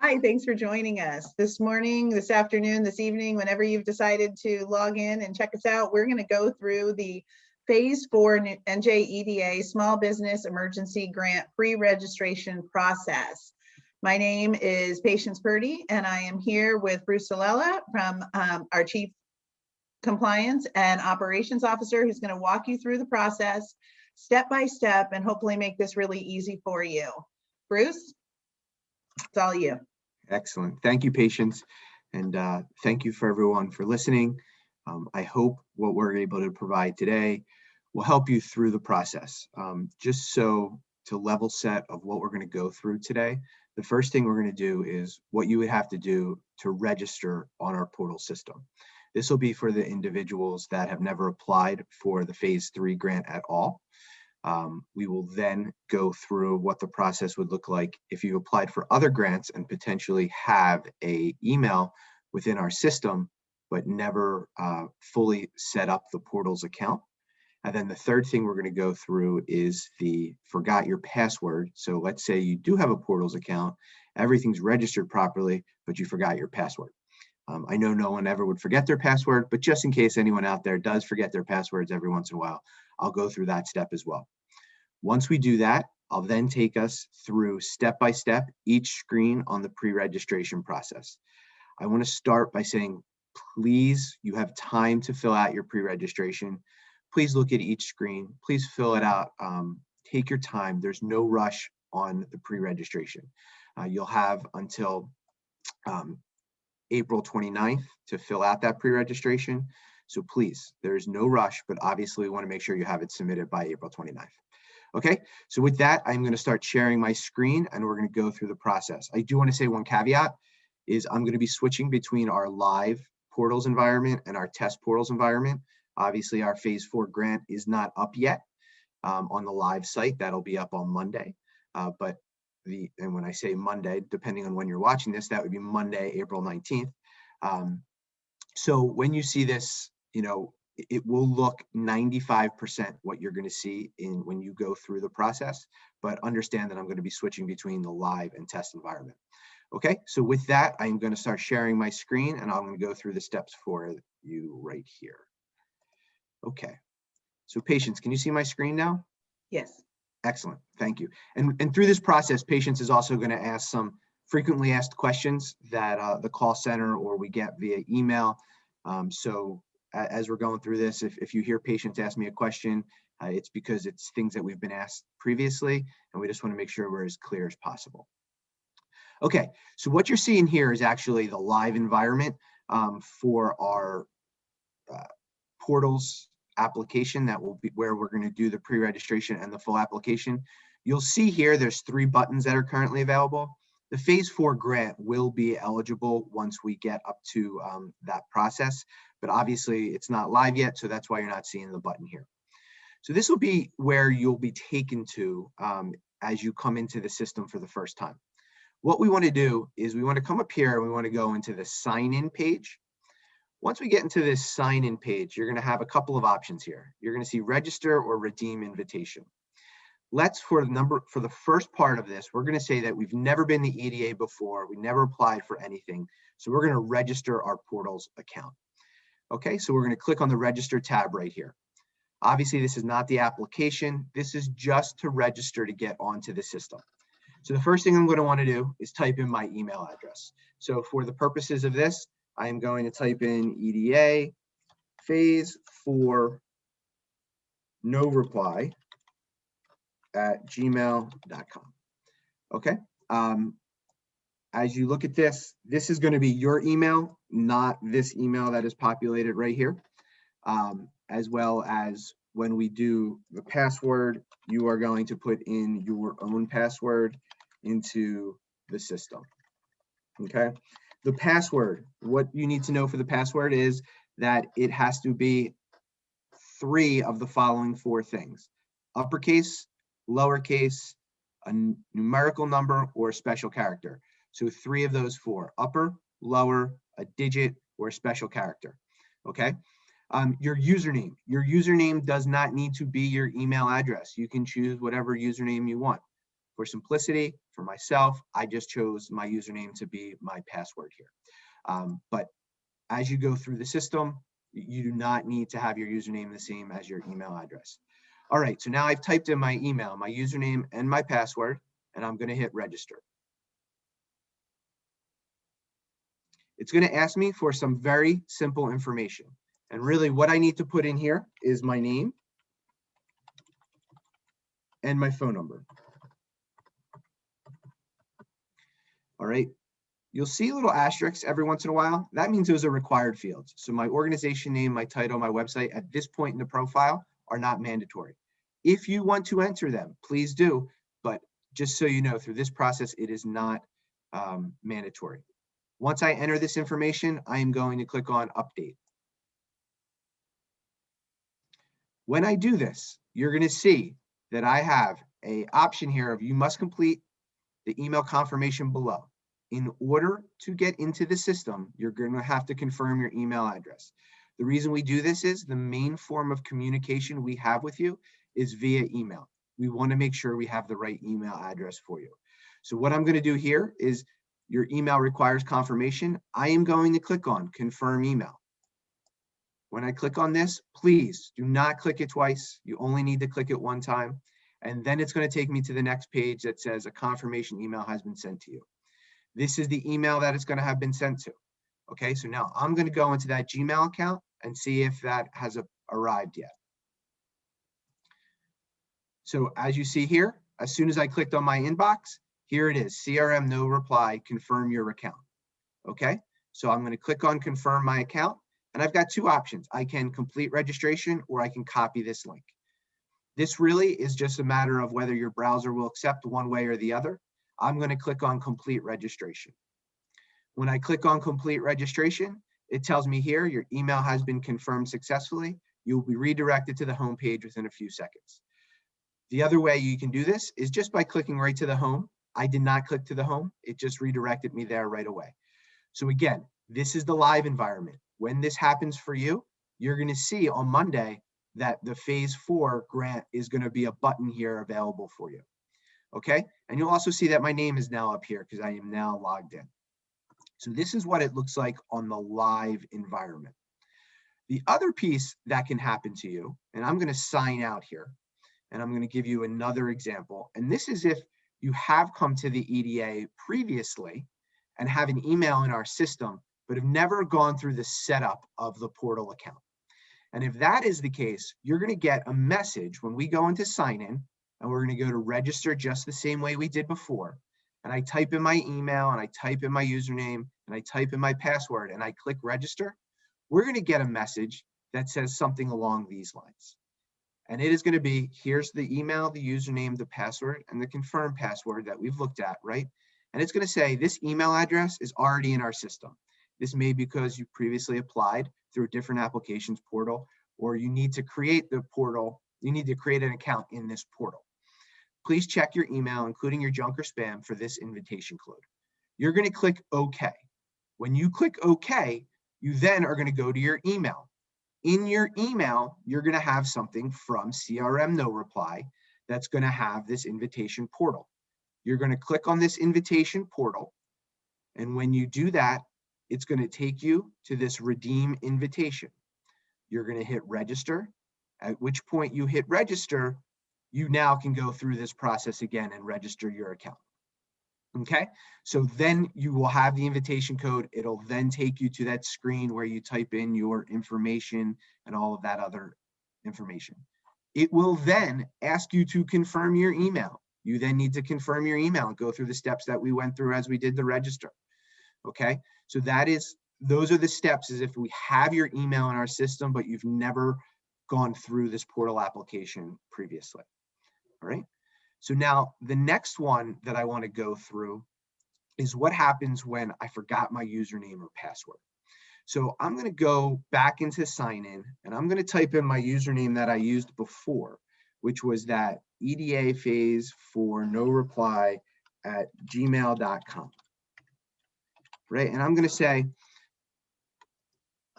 Hi, thanks for joining us this morning, this afternoon, this evening, whenever you've decided to log in and check us out. We're going to go through the Phase 4 NJEDA Small Business Emergency Grant pre-registration process. My name is Patience Purdy, and I am here with Bruce Solella from our Chief Compliance and Operations Officer, who's going to walk you through the process step by step and hopefully make this really easy for you. Bruce, it's all you. Excellent. Thank you, Patience. And thank you for everyone for listening. I hope what we're able to provide today will help you through the process. Just so to level set of what we're going to go through today, the first thing we're going to do is what you would have to do to register on our portal system. This will be for the individuals that have never applied for the Phase 3 grant at all. We will then go through what the process would look like if you applied for other grants and potentially have an email within our system, but never fully set up the portal's account. And then the third thing we're going to go through is the forgot your password. So let's say you do have a portal's account, everything's registered properly, but you forgot your password. I know no one ever would forget their password, but just in case anyone out there does forget their passwords every once in a while, I'll go through that step as well. Once we do that, I'll then take us through step by step each screen on the pre-registration process. I want to start by saying, please, you have time to fill out your pre-registration. Please look at each screen. Please fill it out. Take your time. There's no rush on the pre-registration. You'll have until April 29th to fill out that pre-registration. So please, there's no rush, but obviously we want to make sure you have it submitted by April 29th. Okay, so with that, I'm going to start sharing my screen and we're going to go through the process. I do want to say one caveat is I'm going to be switching between our live portals environment and our test portals environment. Obviously, our Phase 4 grant is not up yet on the live site. That'll be up on Monday. And when I say Monday, depending on when you're watching this, that would be Monday, April 19th. So when you see this, it will look 95% what you're going to see when you go through the process, but understand that I'm going to be switching between the live and test environment. Okay, so with that, I'm going to start sharing my screen and I'm going to go through the steps for you right here. Okay, so Patience, can you see my screen now? Yes. Excellent, thank you. And through this process, Patience is also going to ask some frequently asked questions that the call center or we get via email. So as we're going through this, if you hear Patience ask me a question, it's because it's things that we've been asked previously, and we just want to make sure we're as clear as possible. Okay, so what you're seeing here is actually the live environment for our portals application that will be where we're going to do the pre-registration and the full application. You'll see here there's 3 buttons that are currently available. The Phase 4 grant will be eligible once we get up to that process, but obviously it's not live yet, so that's why you're not seeing the button here. So this will be where you'll be taken to as you come into the system for the first time. What we want to do is we want to come up here and we want to go into the sign-in page. Once we get into this sign-in page, you're going to have a couple of options here. You're going to see register or redeem invitation. For the first part of this, we're going to say that we've never been the EDA before. We never applied for anything. So we're going to register our portals account. Okay, so we're going to click on the register tab right here. Obviously, this is not the application. This is just to register to get onto the system. So the first thing I'm going to want to do is type in my email address. So for the purposes of this, I am going to type in EDA Phase 4 no reply at gmail.com. Okay. As you look at this, this is going to be your email, not this email that is populated right here. As well as when we do the password, you are going to put in your own password into the system. Okay. The password, what you need to know for the password is that it has to be 3 of the following 4 things: uppercase, lowercase, a numerical number, or a special character. So 3 of those 4: upper, lower, a digit, or a special character. Okay. Your username does not need to be your email address. You can choose whatever username you want. For simplicity, for myself, I just chose my username to be my password here. But as you go through the system, you do not need to have your username the same as your email address. All right, so now I've typed in my email, my username and my password, and I'm going to hit register. It's going to ask me for some very simple information. And really what I need to put in here is my name and my phone number. All right. You'll see little asterisks every once in a while. That means those are required fields. So my organization name, my title, my website at this point in the profile are not mandatory. If you want to enter them, please do. But just so you know, through this process, it is not mandatory. Once I enter this information, I am going to click on update. When I do this, you're going to see that I have an option here of you must complete the email confirmation below. In order to get into the system, you're going to have to confirm your email address. The reason we do this is the main form of communication we have with you is via email. We want to make sure we have the right email address for you. So what I'm going to do here is your email requires confirmation. I am going to click on confirm email. When I click on this, please do not click it twice. You only need to click it one time. And then it's going to take me to the next page that says a confirmation email has been sent to you. This is the email that it's going to have been sent to. Okay, so now I'm going to go into that Gmail account and see if that has arrived yet. So as you see here, as soon as I clicked on my inbox, here it is, CRM no reply, confirm your account. Okay, so I'm going to click on confirm my account. And I've got two options. I can complete registration or I can copy this link. This really is just a matter of whether your browser will accept one way or the other. I'm going to click on complete registration. When I click on complete registration, it tells me here your email has been confirmed successfully. You'll be redirected to the home page within a few seconds. The other way you can do this is just by clicking right to the home. I did not click to the home. It just redirected me there right away. So again, this is the live environment. When this happens for you, you're going to see on Monday that the phase 4 grant is going to be a button here available for you. Okay, and you'll also see that my name is now up here because I am now logged in. So this is what it looks like on the live environment. The other piece that can happen to you, and I'm going to sign out here, and I'm going to give you another example. And this is if you have come to the EDA previously and have an email in our system, but have never gone through the setup of the portal account. And if that is the case, you're going to get a message when we go into sign in, and we're going to go to register just the same way we did before. And I type in my email and I type in my username and I type in my password and I click register. We're going to get a message that says something along these lines. And it is going to be, here's the email, the username, the password, and the confirm password that we've looked at, right? And it's going to say this email address is already in our system. This may be because you previously applied through a different applications portal, or you need to create the portal. You need to create an account in this portal. Please check your email, including your junk or spam, for this invitation code. You're going to click OK. When you click OK, you then are going to go to your email. In your email, you're going to have something from CRM no reply that's going to have this invitation portal. You're going to click on this invitation portal. And when you do that, it's going to take you to this redeem invitation. You're going to hit register, at which point you hit register, you now can go through this process again and register your account. Okay, so then you will have the invitation code. It'll then take you to that screen where you type in your information and all of that other information. It will then ask you to confirm your email. You then need to confirm your email and go through the steps that we went through as we did the register. Okay, so those are the steps as if we have your email in our system, but you've never gone through this portal application previously. All right, so now the next one that I want to go through is what happens when I forgot my username or password. So I'm going to go back into sign in and I'm going to type in my username that I used before, which was that EDA phase 4 no reply at gmail.com. Right, and I'm going to say,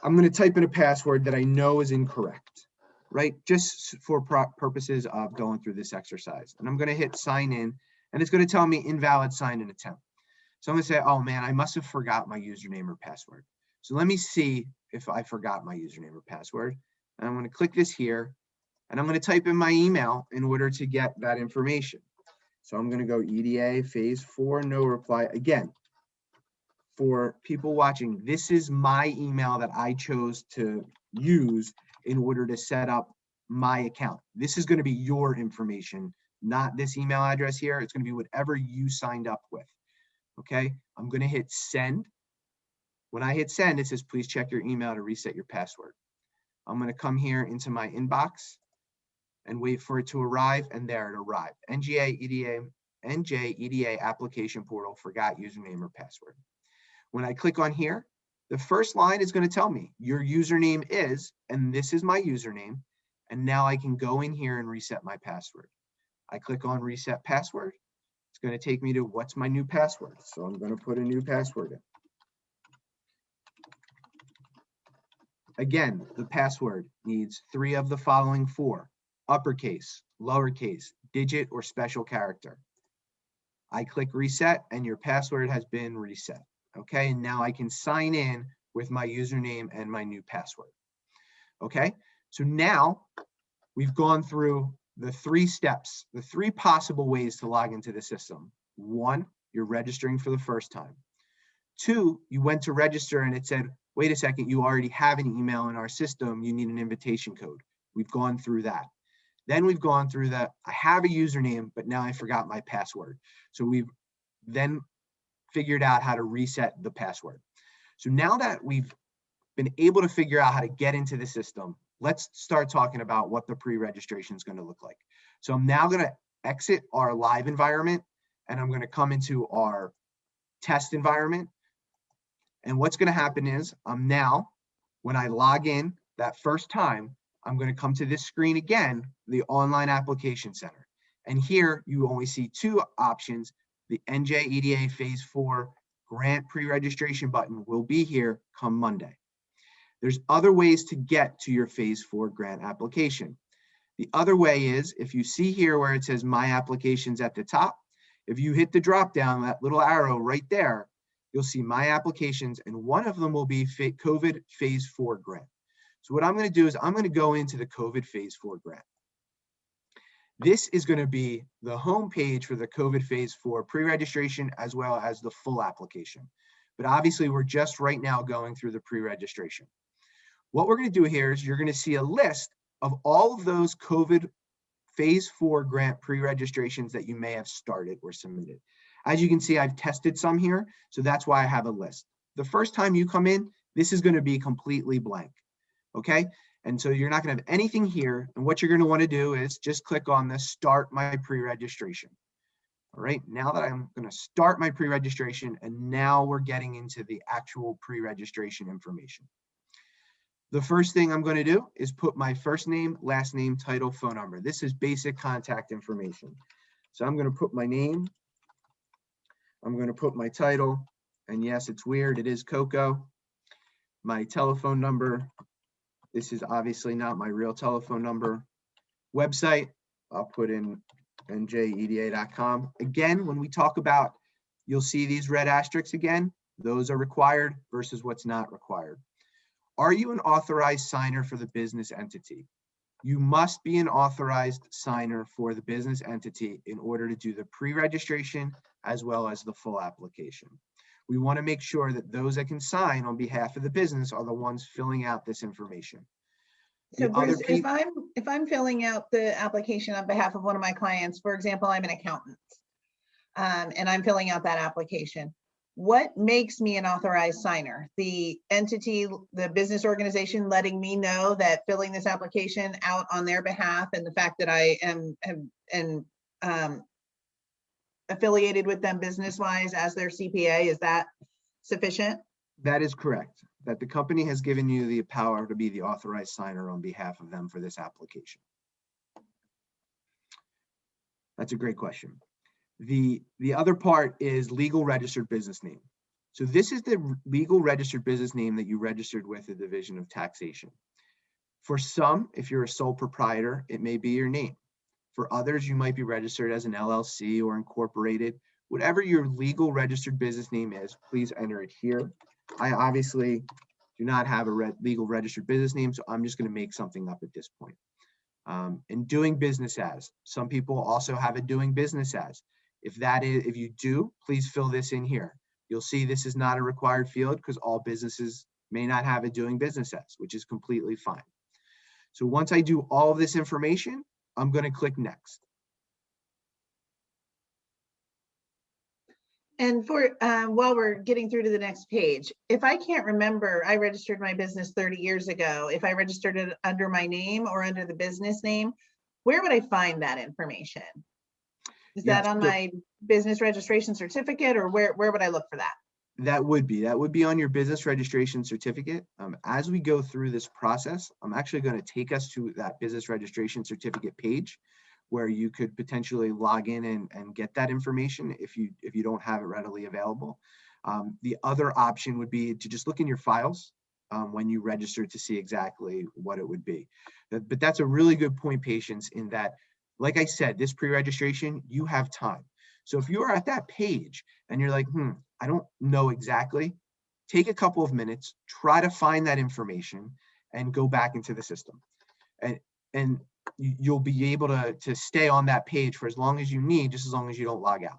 I'm going to type in a password that I know is incorrect, right? Just for purposes of going through this exercise. And I'm going to hit sign in. and it's going to tell me invalid sign in attempt. So I'm going to say, oh man, I must have forgot my username or password. So let me see if I forgot my username or password. And I'm going to click this here, and I'm going to type in my email in order to get that information. So I'm going to go EDA phase 4, no reply. Again, for people watching, this is my email that I chose to use in order to set up my account. This is going to be your information, not this email address here. It's going to be whatever you signed up with. Okay, I'm going to hit send. When I hit send, it says, please check your email to reset your password. I'm going to come here into my inbox and wait for it to arrive, and there it arrived. NJ EDA application portal, forgot username or password. When I click on here, the first line is going to tell me your username is, and this is my username, and now I can go in here and reset my password. I click on reset password. It's going to take me to what's my new password. So I'm going to put a new password in. Again, the password needs 3 of the following 4: uppercase, lowercase, digit, or special character. I click reset, and your password has been reset. Okay, and now I can sign in with my username and my new password. Okay, so now we've gone through the 3 steps, the 3 possible ways to log into the system. 1, you're registering for the first time. 2, you went to register and it said, wait a second, you already have an email in our system, you need an invitation code. We've gone through that. Then we've gone through the, I have a username, but now I forgot my password. So we've then figured out how to reset the password. So now that we've been able to figure out how to get into the system, let's start talking about what the pre-registration is going to look like. So I'm now going to exit our live environment, and I'm going to come into our test environment. And what's going to happen is I'm now, when I log in that first time, I'm going to come to this screen again, the Online Application Center. And here you only see 2 options. The NJ EDA Phase 4 grant pre-registration button will be here come Monday. There's other ways to get to your Phase 4 grant application. The other way is, if you see here where it says My Applications at the top, if you hit the drop down, that little arrow right there, you'll see My Applications, and one of them will be COVID Phase 4 grant. So what I'm going to do is I'm going to go into the COVID Phase 4 grant. This is going to be the home page for the COVID Phase 4 pre-registration as well as the full application. But obviously, we're just right now going through the pre-registration. What we're going to do here is you're going to see a list of all of those COVID Phase 4 grant pre-registrations that you may have started or submitted. As you can see, I've tested some here, so that's why I have a list. The first time you come in, this is going to be completely blank, okay? And so you're not going to have anything here. And what you're going to want to do is just click on the Start My Pre-Registration. All right, now that I'm going to start my pre-registration, and now we're getting into the actual pre-registration information. The first thing I'm going to do is put my first name, last name, title, phone number. This is basic contact information. So I'm going to put my name. I'm going to put my title. And yes, it's weird. It is Coco. My telephone number. This is obviously not my real telephone number. Website, I'll put in njeda.com. Again, when we talk about, you'll see these red asterisks again. Those are required versus what's not required. Are you an authorized signer for the business entity? You must be an authorized signer for the business entity in order to do the pre-registration as well as the full application. We want to make sure that those that can sign on behalf of the business are the ones filling out this information. So Bruce, if I'm filling out the application on behalf of one of my clients, for example, I'm an accountant, and I'm filling out that application, what makes me an authorized signer? The entity, the business organization letting me know that filling this application out on their behalf, and the fact that I am affiliated with them business-wise as their CPA, is that sufficient? That is correct. That the company has given you the power to be the authorized signer on behalf of them for this application. That's a great question. The other part is legal registered business name. So this is the legal registered business name that you registered with the Division of Taxation. For some, if you're a sole proprietor, it may be your name. For others, you might be registered as an LLC or incorporated. Whatever your legal registered business name is, please enter it here. I obviously do not have a legal registered business name, so I'm just going to make something up at this point. And doing business as. Some people also have a doing business as. If you do, please fill this in here. You'll see this is not a required field because all businesses may not have a doing business as, which is completely fine. So once I do all of this information, I'm going to click next. And for while we're getting through to the next page, if I can't remember, I registered my business 30 years ago. If I registered it under my name or under the business name, where would I find that information? Is that on my business registration certificate, or where would I look for that? That would be on your business registration certificate. As we go through this process, I'm actually going to take us to that business registration certificate page where you could potentially log in and get that information if you don't have it readily available. The other option would be to just look in your files when you register to see exactly what it would be. But that's a really good point, Patience, in that, like I said, this pre-registration, you have time. So if you are at that page and you're like, I don't know exactly, take a couple of minutes, try to find that information and go back into the system. And you'll be able to stay on that page for as long as you need, just as long as you don't log out.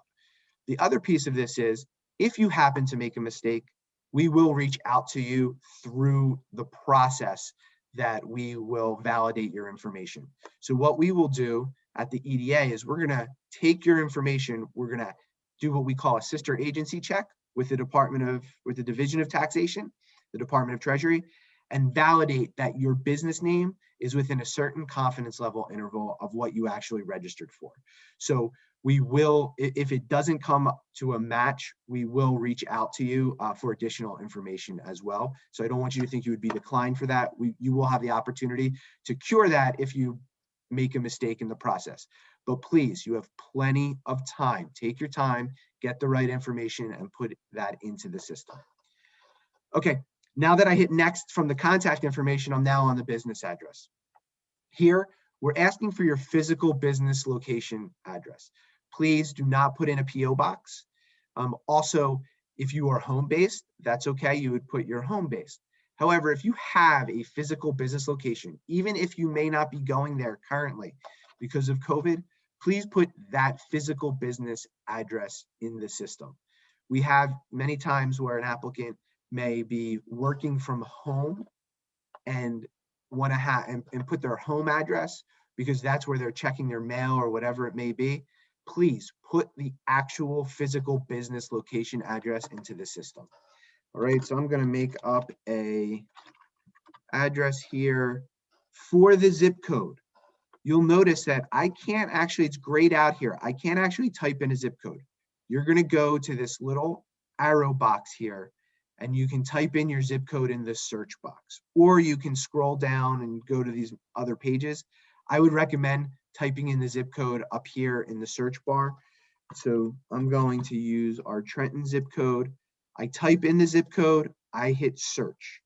The other piece of this is, if you happen to make a mistake, we will reach out to you through the process that we will validate your information. So what we will do at the EDA is we're going to take your information, we're going to do what we call a sister agency check with the Division of Taxation, the Department of Treasury, and validate that your business name is within a certain confidence level interval of what you actually registered for. So we will, if it doesn't come to a match, we will reach out to you for additional information as well. So I don't want you to think you would be declined for that. You will have the opportunity to cure that if you make a mistake in the process. But please, you have plenty of time. Take your time, get the right information, and put that into the system. Okay, now that I hit next from the contact information, I'm now on the business address. Here, we're asking for your physical business location address. Please do not put in a PO box. Also, if you are home-based, that's okay. You would put your home-based. However, if you have a physical business location, even if you may not be going there currently because of COVID, please put that physical business address in the system. We have many times where an applicant may be working from home and want to have and put their home address because that's where they're checking their mail or whatever it may be. Please put the actual physical business location address into the system. All right, so I'm going to make up a address here for the zip code. You'll notice that I can't actually, it's grayed out here. I can't actually type in a zip code. You're going to go to this little arrow box here and you can type in your zip code in the search box, or you can scroll down and go to these other pages. I would recommend typing in the zip code up here in the search bar. So I'm going to use our Trenton zip code. I type in the zip code, I hit search.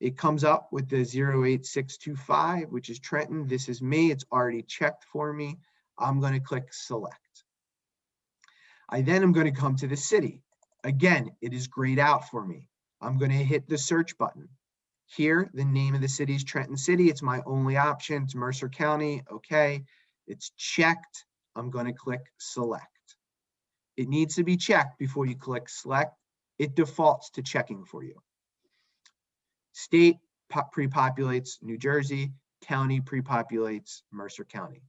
It comes up with the 08625, which is Trenton. This is me, it's already checked for me. I'm going to click select. I then am going to come to the city. Again, it is grayed out for me. I'm going to hit the search button. Here, the name of the city is Trenton City. It's my only option. It's Mercer County. Okay, it's checked. I'm going to click select. It needs to be checked before you click select. It defaults to checking for you. State pre-populates New Jersey. County pre-populates Mercer County.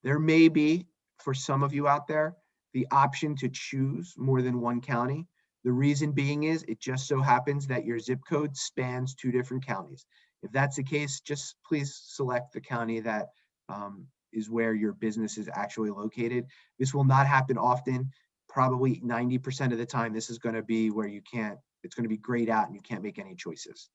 There may be, for some of you out there, the option to choose more than one county. The reason being is it just so happens that your zip code spans 2 different counties. If that's the case, just please select the county that is where your business is actually located. This will not happen often. Probably 90% of the time, this is going to be where you can't, it's going to be grayed out and you can't make any choices.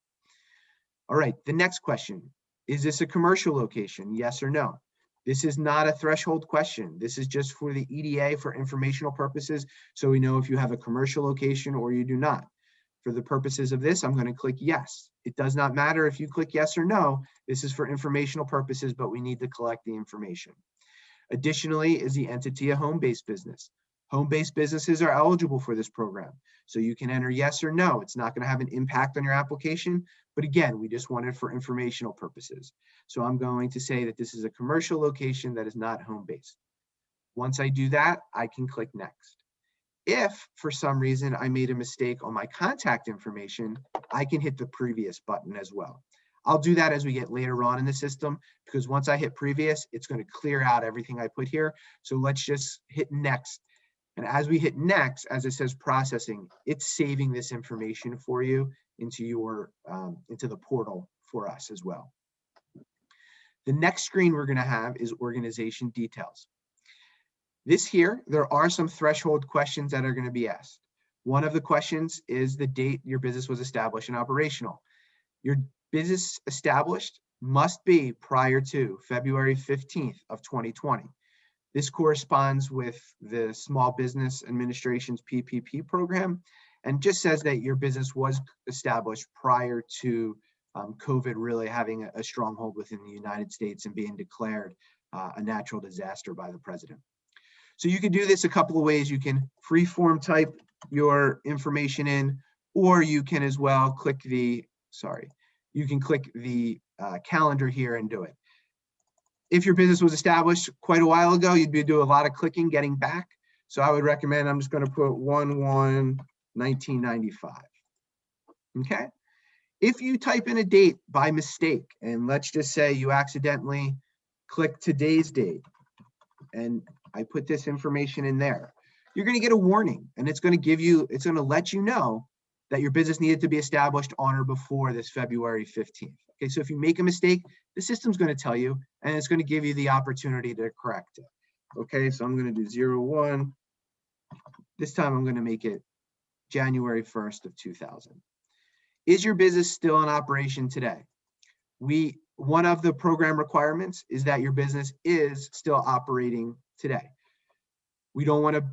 All right, the next question, is this a commercial location? Yes or no? This is not a threshold question. This is just for the EDA for informational purposes, so we know if you have a commercial location or you do not. For the purposes of this, I'm going to click yes. It does not matter if you click yes or no. This is for informational purposes, but we need to collect the information. Additionally, is the entity a home-based business? Home-based businesses are eligible for this program. So you can enter yes or no. It's not going to have an impact on your application. But again, we just want it for informational purposes. So I'm going to say that this is a commercial location that is not home-based. Once I do that, I can click next. If for some reason I made a mistake on my contact information, I can hit the previous button as well. I'll do that as we get later on in the system, because once I hit previous, it's going to clear out everything I put here. So let's just hit next. And as we hit next, as it says processing, it's saving this information for you into your into the portal for us as well. The next screen we're going to have is organization details. This here, there are some threshold questions that are going to be asked. One of the questions is the date your business was established and operational. Your business established must be prior to February 15th of 2020. This corresponds with the Small Business Administration's PPP program and just says that your business was established prior to COVID really having a stronghold within the United States and being declared a natural disaster by the president. So you can do this a couple of ways. You can free-form type your information in, or you can as well click the, you can click the calendar here and do it. If your business was established quite a while ago, you'd be doing a lot of clicking, getting back. So I would recommend, I'm just going to put 1/1/1995. Okay. If you type in a date by mistake, and let's just say you accidentally click today's date, and I put this information in there, you're going to get a warning, and it's going to give you, it's going to let you know that your business needed to be established on or before this February 15th. Okay, so if you make a mistake, the system's going to tell you, and it's going to give you the opportunity to correct it. Okay, so I'm going to do 01. This time I'm going to make it January 1st of 2000. Is your business still in operation today? One of the program requirements is that your business is still operating today. We don't want to,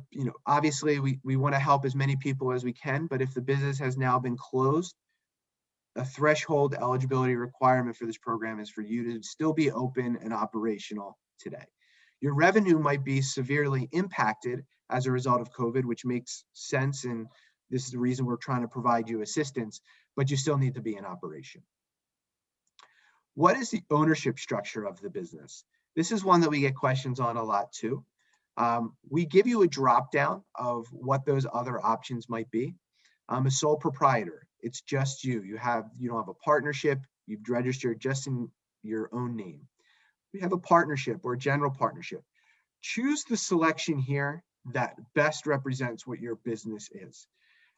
obviously we want to help as many people as we can, but if the business has now been closed, a threshold eligibility requirement for this program is for you to still be open and operational today. Your revenue might be severely impacted as a result of COVID, which makes sense, and this is the reason we're trying to provide you assistance, but you still need to be in operation. What is the ownership structure of the business? This is one that we get questions on a lot too. We give you a drop down of what those other options might be. A sole proprietor, it's just you. You don't have a partnership, you've registered just in your own name. We have a partnership or a general partnership. Choose the selection here that best represents what your business is.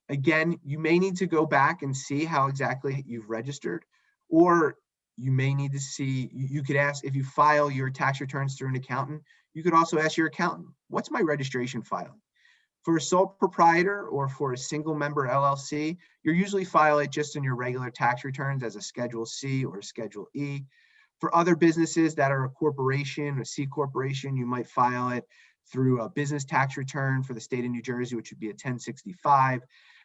Again, you may need to go back and see how exactly you've registered, or you may need to see, you could ask, if you file your tax returns through an accountant, you could also ask your accountant, what's my registration filing? For a sole proprietor or for a single member LLC, you usually file it just in your regular tax returns as a Schedule C or a Schedule E. For other businesses that are a corporation, a C corporation, you might file it through a business tax return for the state of New Jersey, which would be a 1065.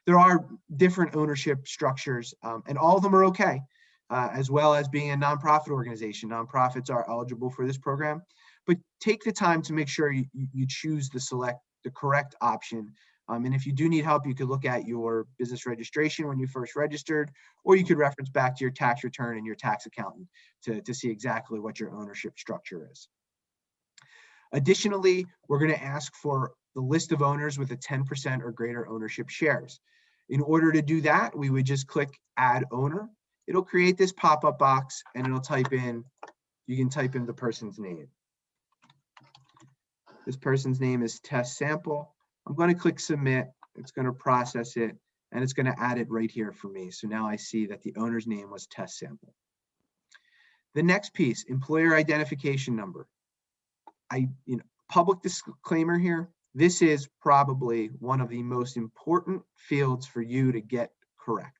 There are different ownership structures, and all of them are okay, as well as being a nonprofit organization. Nonprofits are eligible for this program, but take the time to make sure you choose the correct option. And if you do need help, you could look at your business registration when you first registered, or you could reference back to your tax return and your tax accountant to see exactly what your ownership structure is. Additionally, we're going to ask for the list of owners with a 10% or greater ownership shares. In order to do that, we would just click Add Owner. It'll create this pop-up box, and it'll you can type in the person's name. This person's name is Test Sample. I'm going to click Submit. It's going to process it, and it's going to add it right here for me. So now I see that the owner's name was Test Sample. The next piece, employer identification number. Public disclaimer here. This is probably one of the most important fields for you to get correct.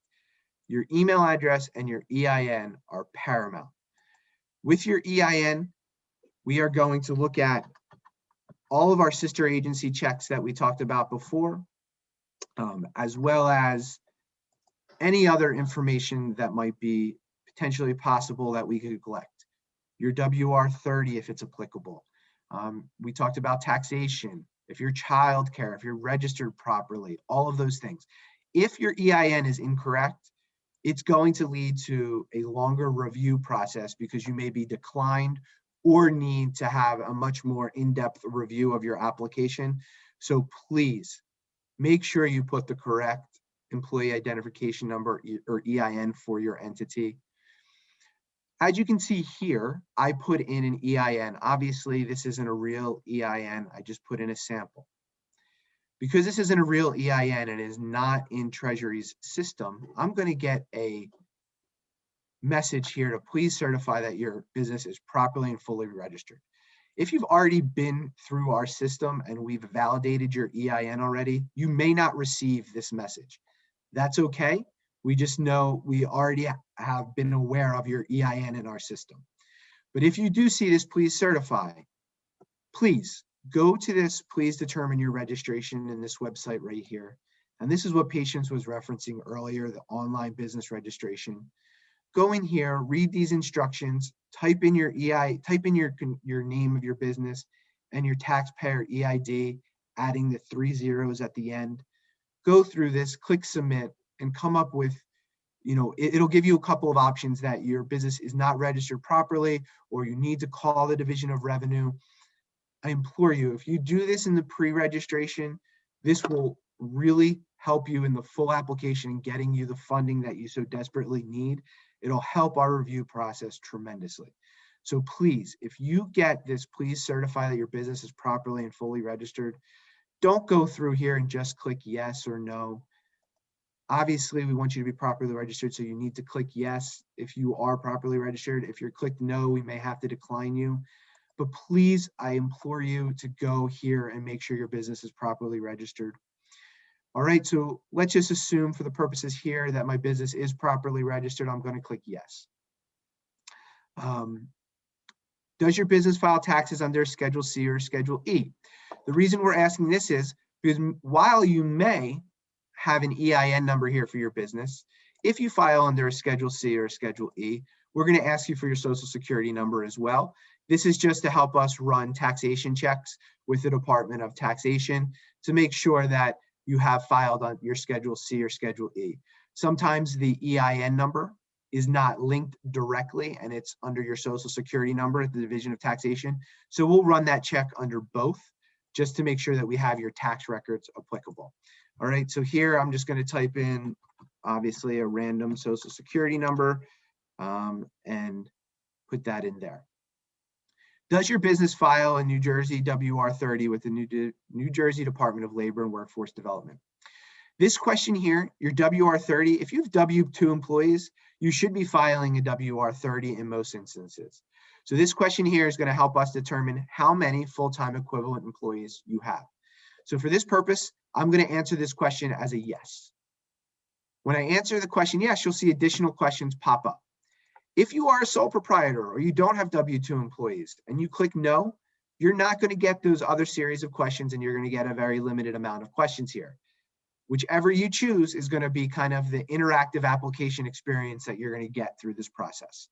Your email address and your EIN are paramount. With your EIN, we are going to look at all of our sister agency checks that we talked about before, as well as any other information that might be potentially possible that we could collect. Your WR-30 if it's applicable. We talked about taxation, if you're childcare, if you're registered properly, all of those things. If your EIN is incorrect, it's going to lead to a longer review process because you may be declined or need to have a much more in-depth review of your application. So please make sure you put the correct employee identification number or EIN for your entity. As you can see here, I put in an EIN. Obviously, this isn't a real EIN. I just put in a sample. Because this isn't a real EIN and is not in Treasury's system, I'm going to get a message here to please certify that your business is properly and fully registered. If you've already been through our system and we've validated your EIN already, you may not receive this message. That's okay. We just know we already have been aware of your EIN in our system. But if you do see this, please certify. Please go to this, please determine your registration in this website right here. And this is what Patience was referencing earlier, the online business registration. Go in here, read these instructions, type in your type in your name of your business and your taxpayer EID, adding the 3 zeros at the end. Go through this, click submit, and come up with, it'll give you a couple of options that your business is not registered properly, or you need to call the Division of Revenue. I implore you, if you do this in the pre-registration, this will really help you in the full application and getting you the funding that you so desperately need. It'll help our review process tremendously. So please, if you get this, please certify that your business is properly and fully registered. Don't go through here and just click yes or no. Obviously, we want you to be properly registered, so you need to click yes if you are properly registered. If you're clicked no, we may have to decline you. But please, I implore you to go here and make sure your business is properly registered. All right, so let's just assume for the purposes here that my business is properly registered. I'm going to click yes. Does your business file taxes under Schedule C or Schedule E? The reason we're asking this is because while you may have an EIN number here for your business, if you file under a Schedule C or a Schedule E, we're going to ask you for your Social Security number as well. This is just to help us run taxation checks with the Department of Taxation to make sure that you have filed on your Schedule C or Schedule E. Sometimes the EIN number is not linked directly and it's under your Social Security number at the Division of Taxation. So we'll run that check under both just to make sure that we have your tax records applicable. All right, so here I'm just going to type in, obviously, a random Social Security number and put that in there. Does your business file a New Jersey WR30 with the New Jersey Department of Labor and Workforce Development? This question here, your WR30, if you have W-2 employees, you should be filing a WR30 in most instances. So this question here is going to help us determine how many full-time equivalent employees you have. So for this purpose, I'm going to answer this question as a yes. When I answer the question yes, you'll see additional questions pop up. If you are a sole proprietor or you don't have W-2 employees and you click no, you're not going to get those other series of questions and you're going to get a very limited amount of questions here. Whichever you choose is going to be kind of the interactive application experience that you're going to get through this process.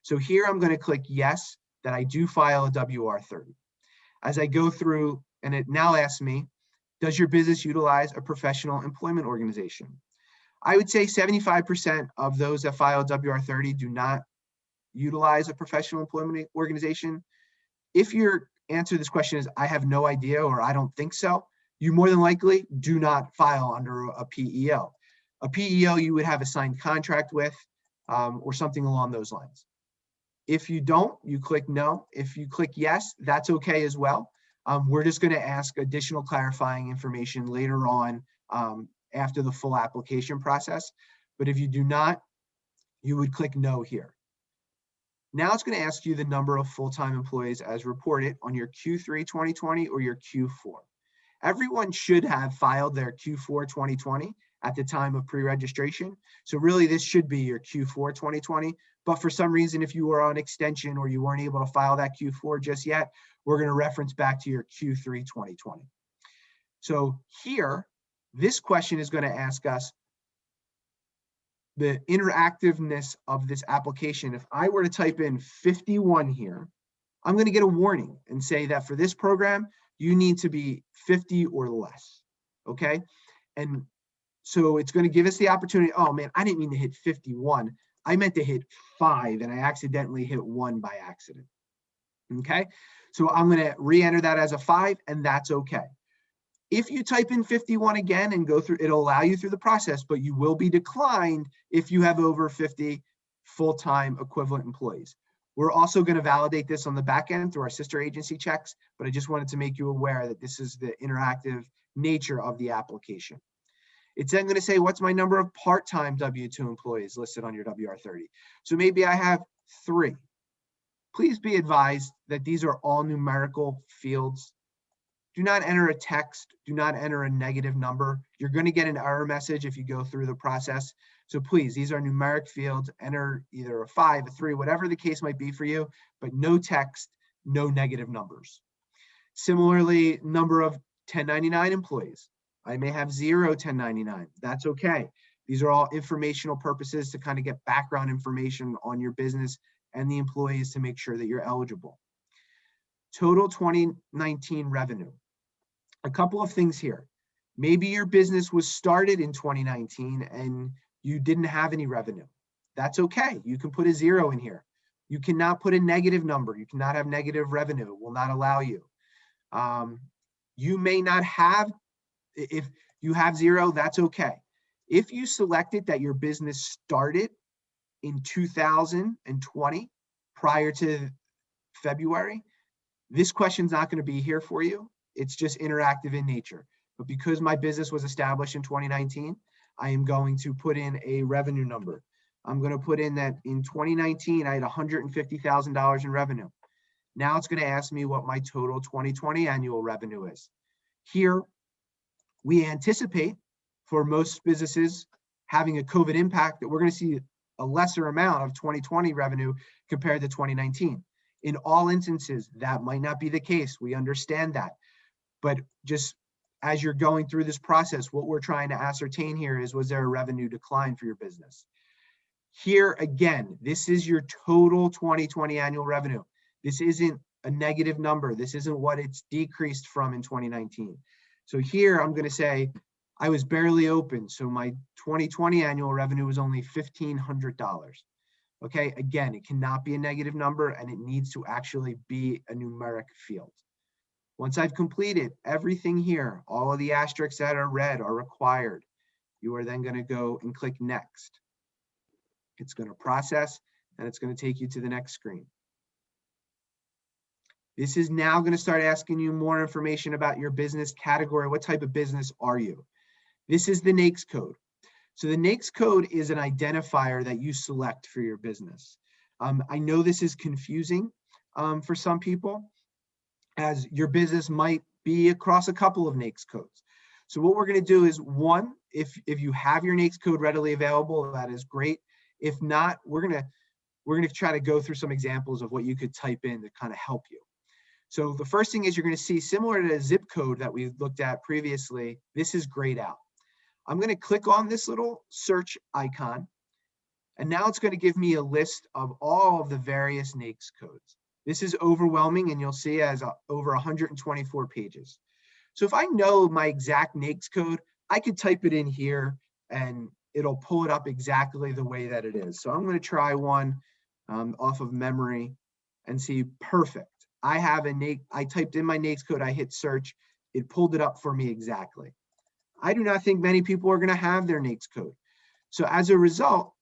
So here I'm going to click yes, that I do file a WR30. As I go through, and it now asks me, does your business utilize a professional employment organization? I would say 75% of those that file WR30 do not utilize a professional employment organization. If your answer to this question is, I have no idea or I don't think so, you more than likely do not file under a PEO. A PEO you would have a signed contract with or something along those lines. If you don't, you click no. If you click yes, that's okay as well. We're just going to ask additional clarifying information later on after the full application process. But if you do not, you would click no here. Now it's going to ask you the number of full-time employees as reported on your Q3 2020 or your Q4. Everyone should have filed their Q4 2020 at the time of pre-registration. So really this should be your Q4 2020. But for some reason, if you were on extension or you weren't able to file that Q4 just yet, we're going to reference back to your Q3 2020. So here, this question is going to ask us the interactiveness of this application. If I were to type in 51 here, I'm going to get a warning and say that for this program, you need to be 50 or less, okay? And so it's going to give us the opportunity, oh man, I didn't mean to hit 51. I meant to hit 5 and I accidentally hit 1 by accident, okay? So I'm going to re-enter that as a 5 and that's okay. If you type in 51 again and go through, it'll allow you through the process, but you will be declined if you have over 50 full-time equivalent employees. We're also going to validate this on the back end through our sister agency checks, but I just wanted to make you aware that this is the interactive nature of the application. It's then going to say, what's my number of part-time W-2 employees listed on your WR30? So maybe I have 3. Please be advised that these are all numerical fields. Do not enter a text. Do not enter a negative number. You're going to get an error message if you go through the process. So please, these are numeric fields. Enter either a 5, a 3, whatever the case might be for you, but no text, no negative numbers. Similarly, number of 1099 employees. I may have 0 1099. That's okay. These are all informational purposes to kind of get background information on your business and the employees to make sure that you're eligible. Total 2019 revenue. A couple of things here. Maybe your business was started in 2019 and you didn't have any revenue. That's okay. You can put a 0 in here. You cannot put a negative number. You cannot have negative revenue. It will not allow you. You may not have, if you have 0, that's okay. If you selected that your business started in 2020 prior to February, this question's not going to be here for you. It's just interactive in nature. But because my business was established in 2019, I am going to put in a revenue number. I'm going to put in that in 2019, I had $150,000 in revenue. Now it's going to ask me what my total 2020 annual revenue is. Here, we anticipate for most businesses having a COVID impact that we're going to see a lesser amount of 2020 revenue compared to 2019. In all instances, that might not be the case. We understand that. But just as you're going through this process, what we're trying to ascertain here is, was there a revenue decline for your business? Here again, this is your total 2020 annual revenue. This isn't a negative number. This isn't what it's decreased from in 2019. So here I'm going to say I was barely open. So my 2020 annual revenue was only $1,500. Okay, again, it cannot be a negative number and it needs to actually be a numeric field. Once I've completed everything here, all of the asterisks that are red are required. You are then going to go and click next. It's going to process and it's going to take you to the next screen. This is now going to start asking you more information about your business category. What type of business are you? This is the NAICS code. So the NAICS code is an identifier that you select for your business. I know this is confusing for some people, as your business might be across a couple of NAICS codes. So what we're going to do is, one, if you have your NAICS code readily available, that is great. If not, we're going to try to go through some examples of what you could type in to kind of help you. So the first thing is, you're going to see, similar to the zip code that we looked at previously, this is grayed out. I'm going to click on this little search icon, and now it's going to give me a list of all of the various NAICS codes. This is overwhelming, and you'll see it has over 124 pages. So if I know my exact NAICS code, I could type it in here and it'll pull it up exactly the way that it is. So I'm going to try one off of memory and see, perfect. I have a NAICS, I typed in my NAICS code, I hit search, it pulled it up for me exactly. I do not think many people are going to have their NAICS code. So as a result,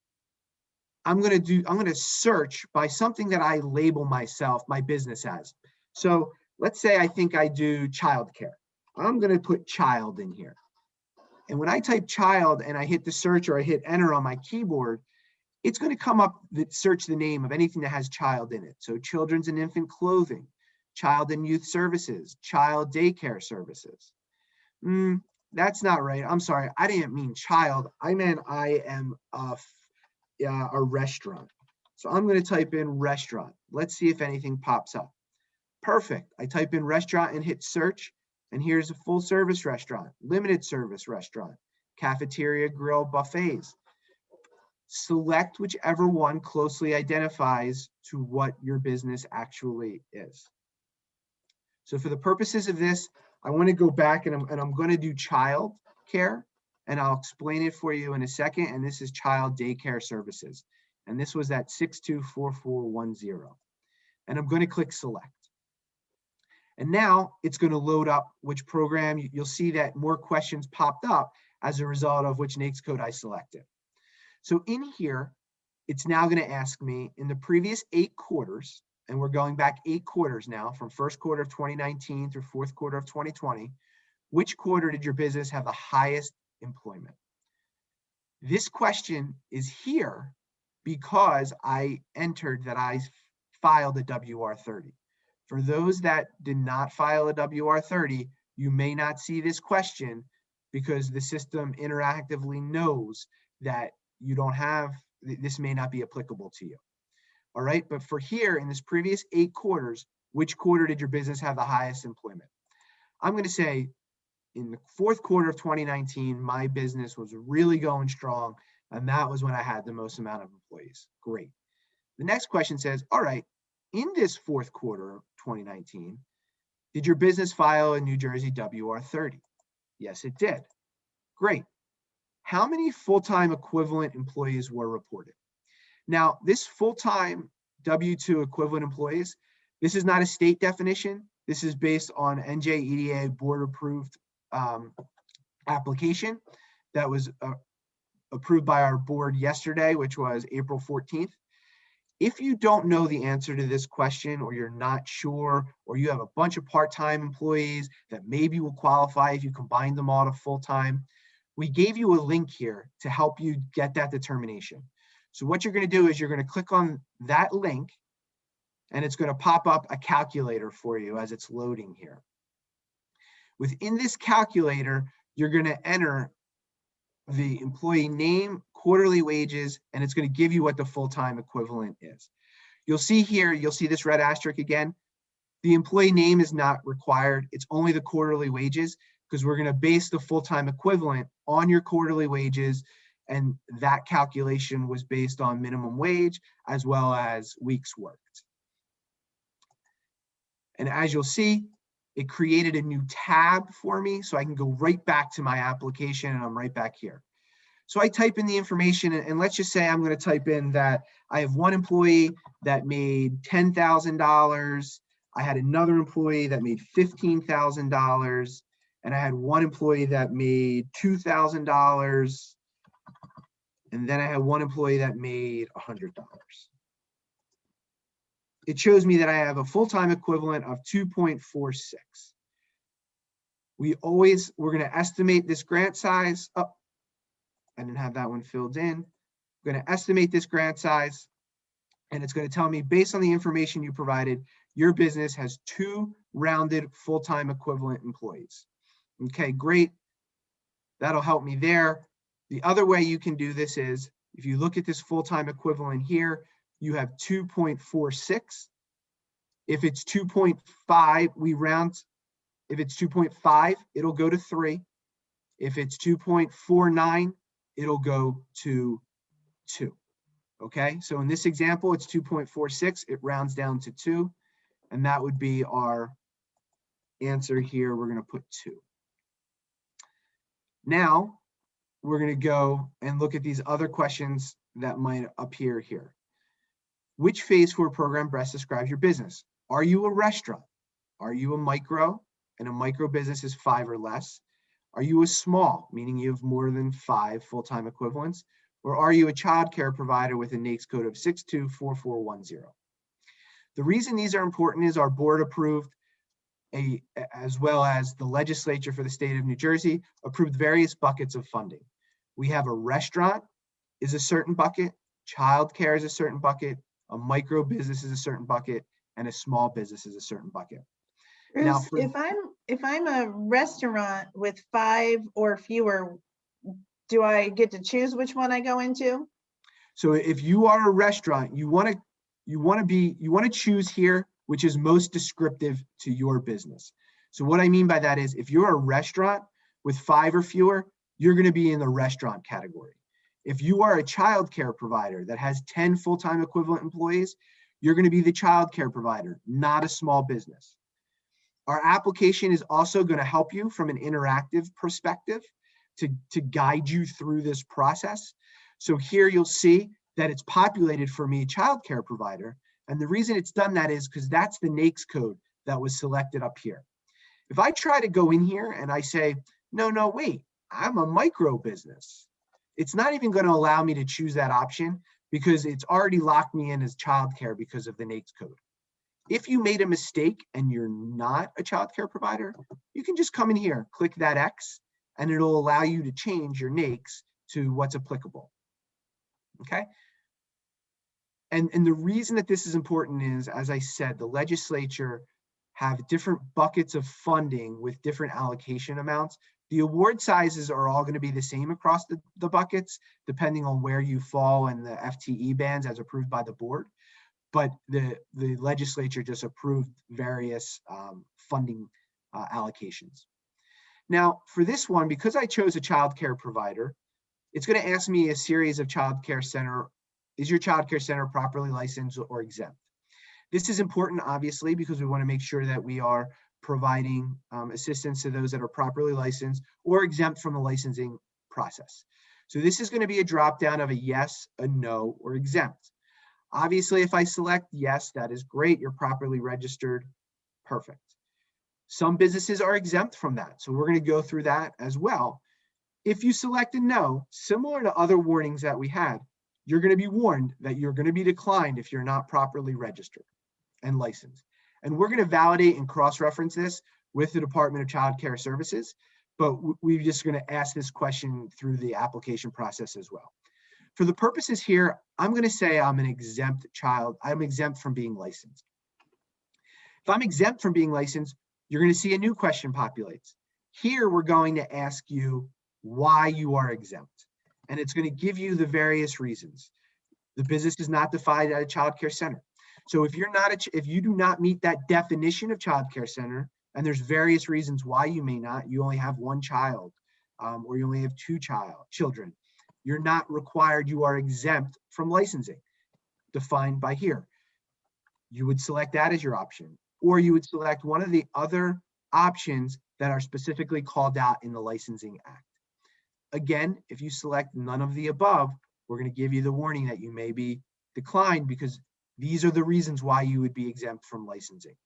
I'm going to search by something that I label myself, my business as. So let's say I think I do childcare. I'm going to put child in here. And when I type child and I hit the search or I hit enter on my keyboard, it's going to come up, search the name of anything that has child in it. So children's and infant clothing, child and youth services, child daycare services. That's not right. I'm sorry. I didn't mean child. I meant I am a restaurant. So I'm going to type in restaurant. Let's see if anything pops up. Perfect. I type in restaurant and hit search. And here's a full service restaurant, limited service restaurant, cafeteria, grill, buffets. select whichever one closely identifies to what your business actually is. So for the purposes of this, I want to go back and I'm going to do child care, and I'll explain it for you in a second. And this is child daycare services. And this was at 624410. And I'm going to click select. And now it's going to load up which program. You'll see that more questions popped up as a result of which NAICS code I selected. So in here, it's now going to ask me in the previous 8 quarters, and we're going back 8 quarters now from first quarter of 2019 through fourth quarter of 2020, which quarter did your business have the highest employment? This question is here because I entered that I filed a WR30. For those that did not file a WR30, you may not see this question because the system interactively knows that you don't have, this may not be applicable to you. All right, but for here in this previous 8 quarters, which quarter did your business have the highest employment? I'm going to say in the fourth quarter of 2019, my business was really going strong, and that was when I had the most amount of employees. Great. The next question says, all right, in this fourth quarter of 2019, did your business file a New Jersey WR30? Yes, it did. Great. How many full-time equivalent employees were reported? Now, this full-time W-2 equivalent employees, this is not a state definition. This is based on NJEDA board-approved application that was approved by our board yesterday, which was April 14th. If you don't know the answer to this question, or you're not sure, or you have a bunch of part-time employees that maybe will qualify if you combine them all to full-time, we gave you a link here to help you get that determination. So what you're going to do is you're going to click on that link, and it's going to pop up a calculator for you as it's loading here. Within this calculator, you're going to enter the employee name, quarterly wages, and it's going to give you what the full-time equivalent is. You'll see here, you'll see this red asterisk again. The employee name is not required. It's only the quarterly wages, because we're going to base the full-time equivalent on your quarterly wages, and that calculation was based on minimum wage as well as weeks worked. And as you'll see, it created a new tab for me, so I can go right back to my application, and I'm right back here. So I type in the information, and let's just say I'm going to type in that I have one employee that made $10,000. I had another employee that made $15,000, and I had one employee that made $2,000. And then I had one employee that made $100. It shows me that I have a full-time equivalent of 2.46. We're going to estimate this grant size. Oh, I didn't have that one filled in. We're going to estimate this grant size, and it's going to tell me, based on the information you provided, your business has 2 rounded full-time equivalent employees. Okay, great. That'll help me there. The other way you can do this is, if you look at this full-time equivalent here, you have 2.46. If it's 2.5, we round. If it's 2.5, it'll go to 3. If it's 2.49, it'll go to 2. Okay, so in this example, it's 2.46. It rounds down to 2, and that would be our answer here. We're going to put 2. Now, we're going to go and look at these other questions that might appear here. Which phase 4 program best describes your business? Are you a restaurant? Are you a micro? And a micro business is 5 or less. Are you a small, meaning you have more than 5 full-time equivalents? Or are you a child care provider with a NAICS code of 624410? The reason these are important is our board approved, as well as the legislature for the state of New Jersey, approved various buckets of funding. We have a restaurant is a certain bucket, childcare is a certain bucket, a micro business is a certain bucket, and a small business is a certain bucket. Bruce, Now, if I'm a restaurant with 5 or fewer, do I get to choose which one I go into? So if you are a restaurant, you want to choose here which is most descriptive to your business. So what I mean by that is, if you're a restaurant with 5 or fewer, you're going to be in the restaurant category. If you are a childcare provider that has 10 full-time equivalent employees, you're going to be the childcare provider, not a small business. Our application is also going to help you from an interactive perspective to guide you through this process. So here you'll see that it's populated for me, childcare provider. And the reason it's done that is because that's the NAICS code that was selected up here. If I try to go in here and I say, no, wait, I'm a micro business, it's not even going to allow me to choose that option because it's already locked me in as childcare because of the NAICS code. If you made a mistake and you're not a childcare provider, you can just come in here, click that X, and it'll allow you to change your NAICS to what's applicable. Okay? And the reason that this is important is, as I said, the legislature have different buckets of funding with different allocation amounts. The award sizes are all going to be the same across the buckets, depending on where you fall in the FTE bands as approved by the board. But the legislature just approved various funding allocations. Now, for this one, because I chose a child care provider, it's going to ask me a series of child care center. Is your child care center properly licensed or exempt? This is important, obviously, because we want to make sure that we are providing assistance to those that are properly licensed or exempt from the licensing process. So this is going to be a drop down of a yes, a no, or exempt. Obviously, if I select yes, that is great. You're properly registered. Perfect. Some businesses are exempt from that. So we're going to go through that as well. If you select a no, similar to other warnings that we had, you're going to be warned that you're going to be declined if you're not properly registered and licensed. And we're going to validate and cross-reference this with the Department of Child Care Services, but we're just going to ask this question through the application process as well. For the purposes here, I'm going to say I'm an exempt child. I'm exempt from being licensed. If I'm exempt from being licensed, you're going to see a new question populates. Here, we're going to ask you why you are exempt. And it's going to give you the various reasons. The business is not defined at a child care center. So if if you do not meet that definition of child care center, and there's various reasons why you may not, you only have one child, or you only have two children, you're not required, you are exempt from licensing, defined by here. You would select that as your option, or you would select one of the other options that are specifically called out in the Licensing Act. Again, if you select none of the above, we're going to give you the warning that you may be declined because these are the reasons why you would be exempt from licensing.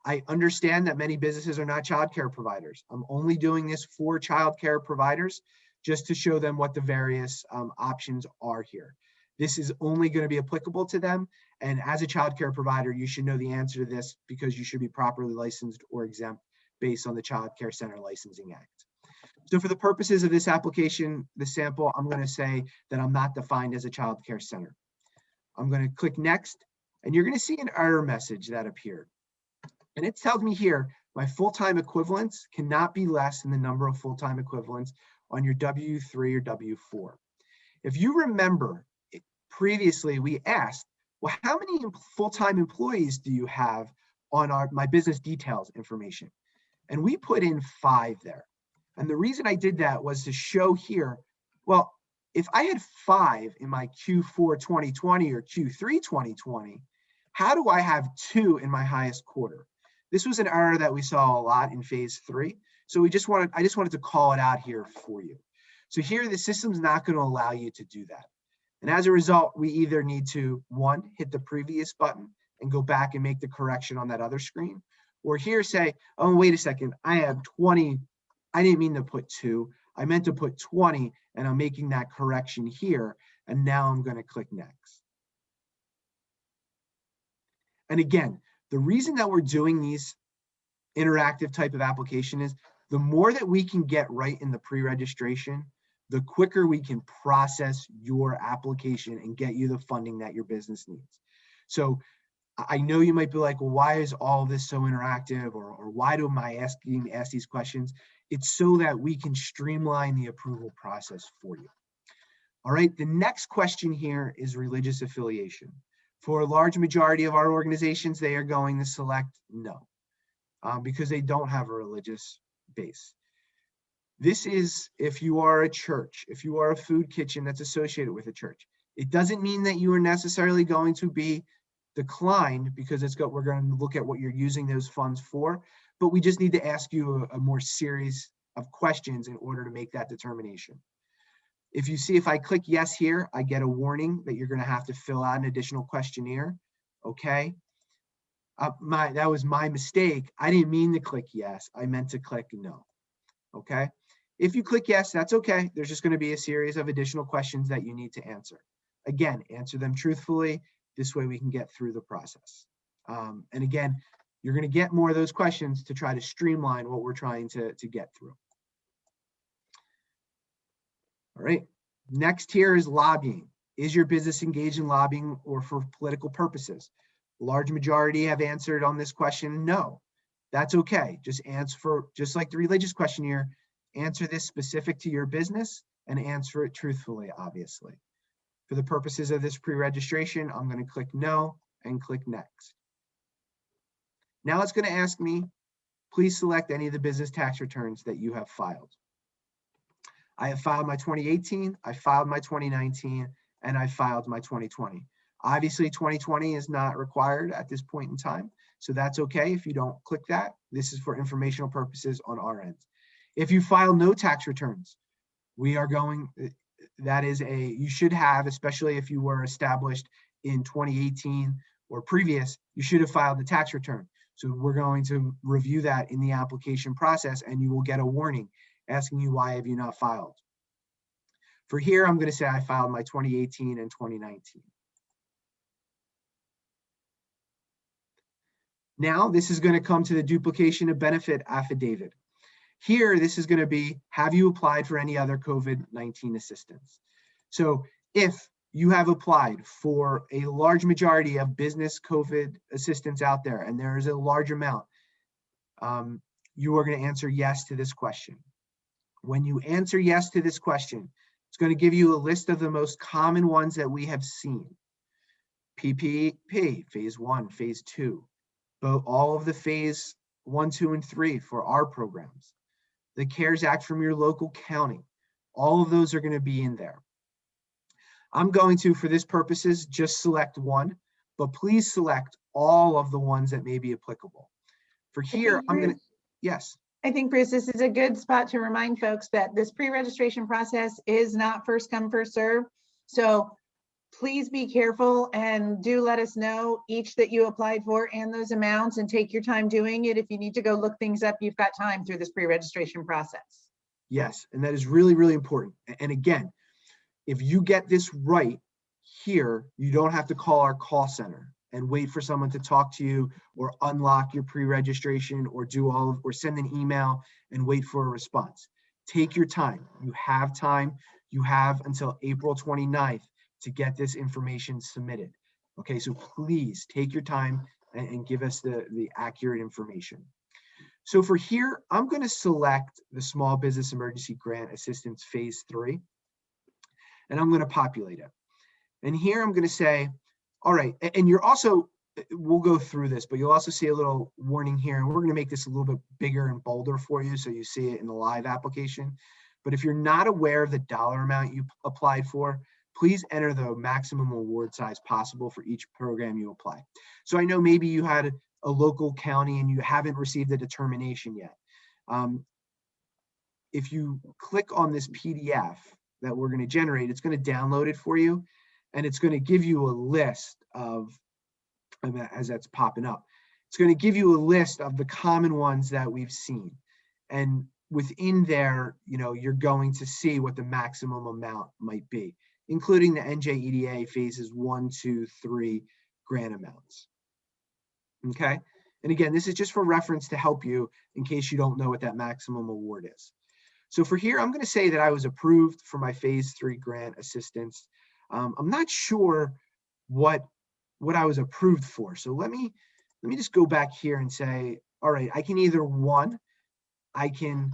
I understand that many businesses are not childcare providers. I'm only doing this for childcare providers just to show them what the various options are here. This is only going to be applicable to them. And as a childcare provider, you should know the answer to this because you should be properly licensed or exempt based on the Child Care Center Licensing Act. So for the purposes of this application, the sample, I'm going to say that I'm not defined as a child care center. I'm going to click next, and you're going to see an error message that appeared. And it tells me here, my full-time equivalents cannot be less than the number of full-time equivalents on your W-3 or W-4. If you remember, previously we asked, well, how many full-time employees do you have on my business details information? And we put in 5 there. And the reason I did that was to show here, well, if I had 5 in my Q4 2020 or Q3 2020, how do I have 2 in my highest quarter? This was an error that we saw a lot in phase 3. So I just wanted to call it out here for you. So here, the system's not going to allow you to do that. And as a result, we either need to, 1, hit the previous button and go back and make the correction on that other screen, or here say, oh, wait a second, I have 20. I didn't mean to put 2. I meant to put 20, and I'm making that correction here. And now I'm going to click next. And again, the reason that we're doing these interactive type of application is the more that we can get right in the pre-registration, the quicker we can process your application and get you the funding that your business needs. So I know you might be like, well, why is all this so interactive, or why do I ask these questions? It's so that we can streamline the approval process for you. All right, the next question here is religious affiliation. For a large majority of our organizations, they are going to select no, because they don't have a religious base. This is if you are a church, if you are a food kitchen that's associated with a church. It doesn't mean that you are necessarily going to be declined because we're going to look at what you're using those funds for, but we just need to ask you a more series of questions in order to make that determination. If you see, if I click yes here, I get a warning that you're going to have to fill out an additional questionnaire. Okay. That was my mistake. I didn't mean to click yes. I meant to click no. Okay. If you click yes, that's okay. There's just going to be a series of additional questions that you need to answer. Again, answer them truthfully. This way we can get through the process. And again, you're going to get more of those questions to try to streamline what we're trying to get through. All right. Next here is lobbying. Is your business engaged in lobbying or for political purposes? A large majority have answered on this question, no. That's okay. Just answer, just like the religious questionnaire, answer this specific to your business and answer it truthfully, obviously. For the purposes of this pre-registration, I'm going to click no and click next. Now it's going to ask me, please select any of the business tax returns that you have filed. I have filed my 2018, I filed my 2019, and I filed my 2020. Obviously, 2020 is not required at this point in time, so that's okay if you don't click that. This is for informational purposes on our end. If you file no tax returns, we are going, that is you should have, especially if you were established in 2018 or previous, you should have filed the tax return. So we're going to review that in the application process and you will get a warning asking you why have you not filed. For here, I'm going to say I filed my 2018 and 2019. Now this is going to come to the duplication of benefit affidavit. Here, this is going to be, have you applied for any other COVID-19 assistance? So if you have applied for a large majority of business COVID assistance out there, and there is a large amount, you are going to answer yes to this question. When you answer yes to this question, it's going to give you a list of the most common ones that we have seen. PPP, phase 1, phase 2, but all of the phase 1, 2, and 3 for our programs. The CARES Act from your local county. All of those are going to be in there. I'm going to, for this purposes, just select one, but please select all of the ones that may be applicable. For here, I'm going to, yes. I think, Bruce, this is a good spot to remind folks that this pre-registration process is not first come, first serve. So please be careful and do let us know each that you applied for and those amounts, and take your time doing it. If you need to go look things up, you've got time through this pre-registration process. Yes, and that is really, really important. And again, if you get this right here, you don't have to call our call center and wait for someone to talk to you or unlock your pre-registration or or send an email and wait for a response. Take your time. You have time. You have until April 29th to get this information submitted. Okay, so please take your time and give us the accurate information. So for here, I'm going to select the Small Business Emergency Grant Assistance Phase 3, and I'm going to populate it. And here I'm going to say, all right, and you're also, we'll go through this, but you'll also see a little warning here, and we're going to make this a little bit bigger and bolder for you so you see it in the live application. But if you're not aware of the dollar amount you applied for, please enter the maximum award size possible for each program you apply. So I know maybe you had a local county and you haven't received a determination yet. If you click on this PDF that we're going to generate, it's going to download it for you, and it's going to give you a list of, as that's popping up, it's going to give you a list of the common ones that we've seen. And within there, you're going to see what the maximum amount might be, including the NJEDA phases 1, 2, 3 grant amounts. Okay. And again, this is just for reference to help you in case you don't know what that maximum award is. So for here, I'm going to say that I was approved for my phase 3 grant assistance. I'm not sure what I was approved for. So let me just go back here and say, all right, I can either I can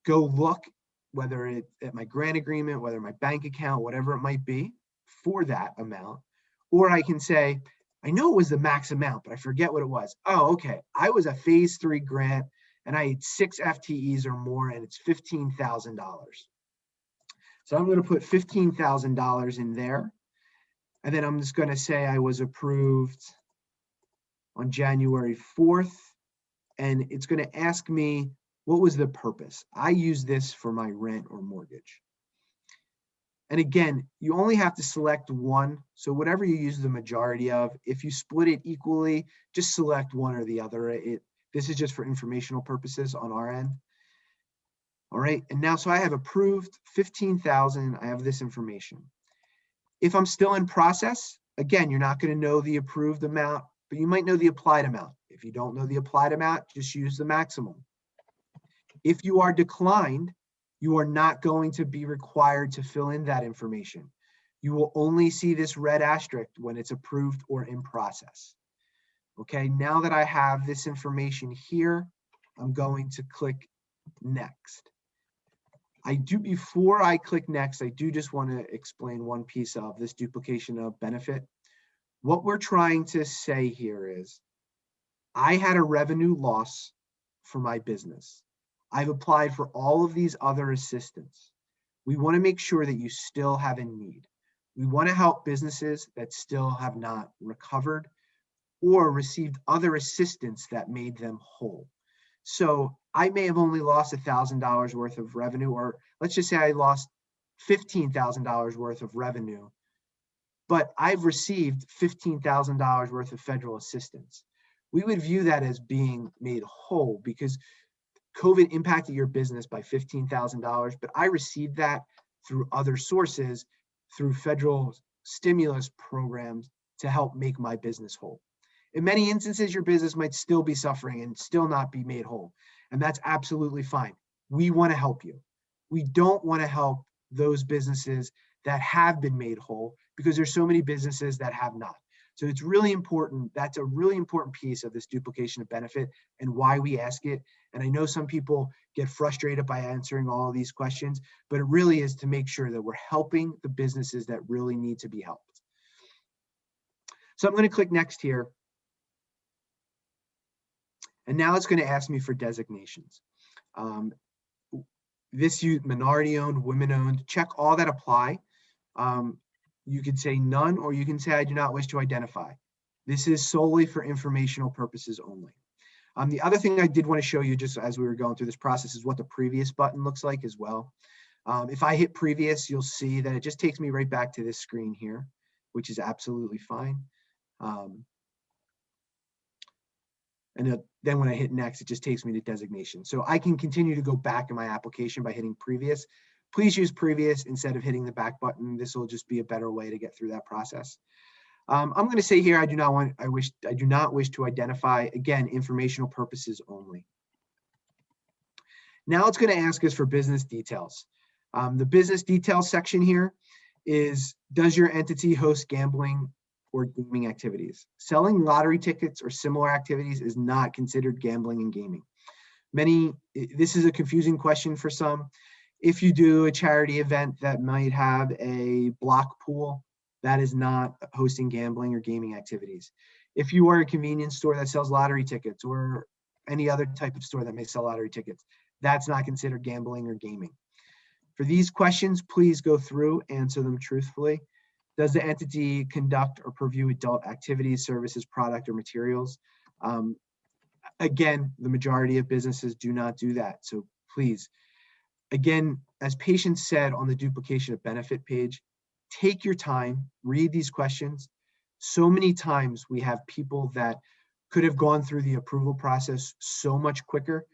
go look whether it's at my grant agreement, whether my bank account, whatever it might be for that amount, or I can say, I know it was the max amount, but I forget what it was. Oh, okay. I was a phase 3 grant and I had 6 FTEs or more, and it's $15,000. So I'm going to put $15,000 in there. And then I'm just going to say I was approved on January 4th. And it's going to ask me, what was the purpose? I use this for my rent or mortgage. And again, you only have to select one. So whatever you use the majority of, if you split it equally, just select one or the other. This is just for informational purposes on our end. All right, and now, so I have approved 15,000, I have this information. If I'm still in process, again, you're not gonna know the approved amount, but you might know the applied amount. If you don't know the applied amount, just use the maximum. If you are declined, you are not going to be required to fill in that information. You will only see this red asterisk when it's approved or in process. Okay, now that I have this information here, I'm going to click next. Before I click next, I do just want to explain one piece of this duplication of benefit. What we're trying to say here is, I had a revenue loss for my business. I've applied for all of these other assistance. We want to make sure that you still have a need. We want to help businesses that still have not recovered or received other assistance that made them whole. So I may have only lost $1,000 worth of revenue, or let's just say I lost $15,000 worth of revenue, but I've received $15,000 worth of federal assistance. We would view that as being made whole because COVID impacted your business by $15,000, but I received that through other sources, through federal stimulus programs to help make my business whole. In many instances, your business might still be suffering and still not be made whole. And that's absolutely fine. We want to help you. We don't want to help those businesses that have been made whole because there's so many businesses that have not. So it's really important. That's a really important piece of this duplication of benefit and why we ask it. And I know some people get frustrated by answering all of these questions, but it really is to make sure that we're helping the businesses that really need to be helped. So I'm going to click next here. And now it's going to ask me for designations. This minority owned, women owned, check all that apply. You could say none, or you can say I do not wish to identify. This is solely for informational purposes only. The other thing I did want to show you just as we were going through this process is what the previous button looks like as well. If I hit previous, you'll see that it just takes me right back to this screen here, which is absolutely fine. Then when I hit next, it just takes me to designation. So I can continue to go back in my application by hitting previous. Please use previous instead of hitting the back button. This will just be a better way to get through that process. I'm going to say here, I do not wish to identify, again, informational purposes only. Now it's going to ask us for business details. The business details section here is, does your entity host gambling or gaming activities? Selling lottery tickets or similar activities is not considered gambling and gaming. This is a confusing question for some. If you do a charity event that might have a block pool, that is not hosting gambling or gaming activities. If you are a convenience store that sells lottery tickets or any other type of store that may sell lottery tickets, that's not considered gambling or gaming. For these questions, please go through, answer them truthfully. Does the entity conduct or purview adult activities, services, product, or materials? Again, the majority of businesses do not do that. So please, again, as Patience said on the duplication of benefit page, take your time, read these questions. So many times we have people that could have gone through the approval process so much quicker,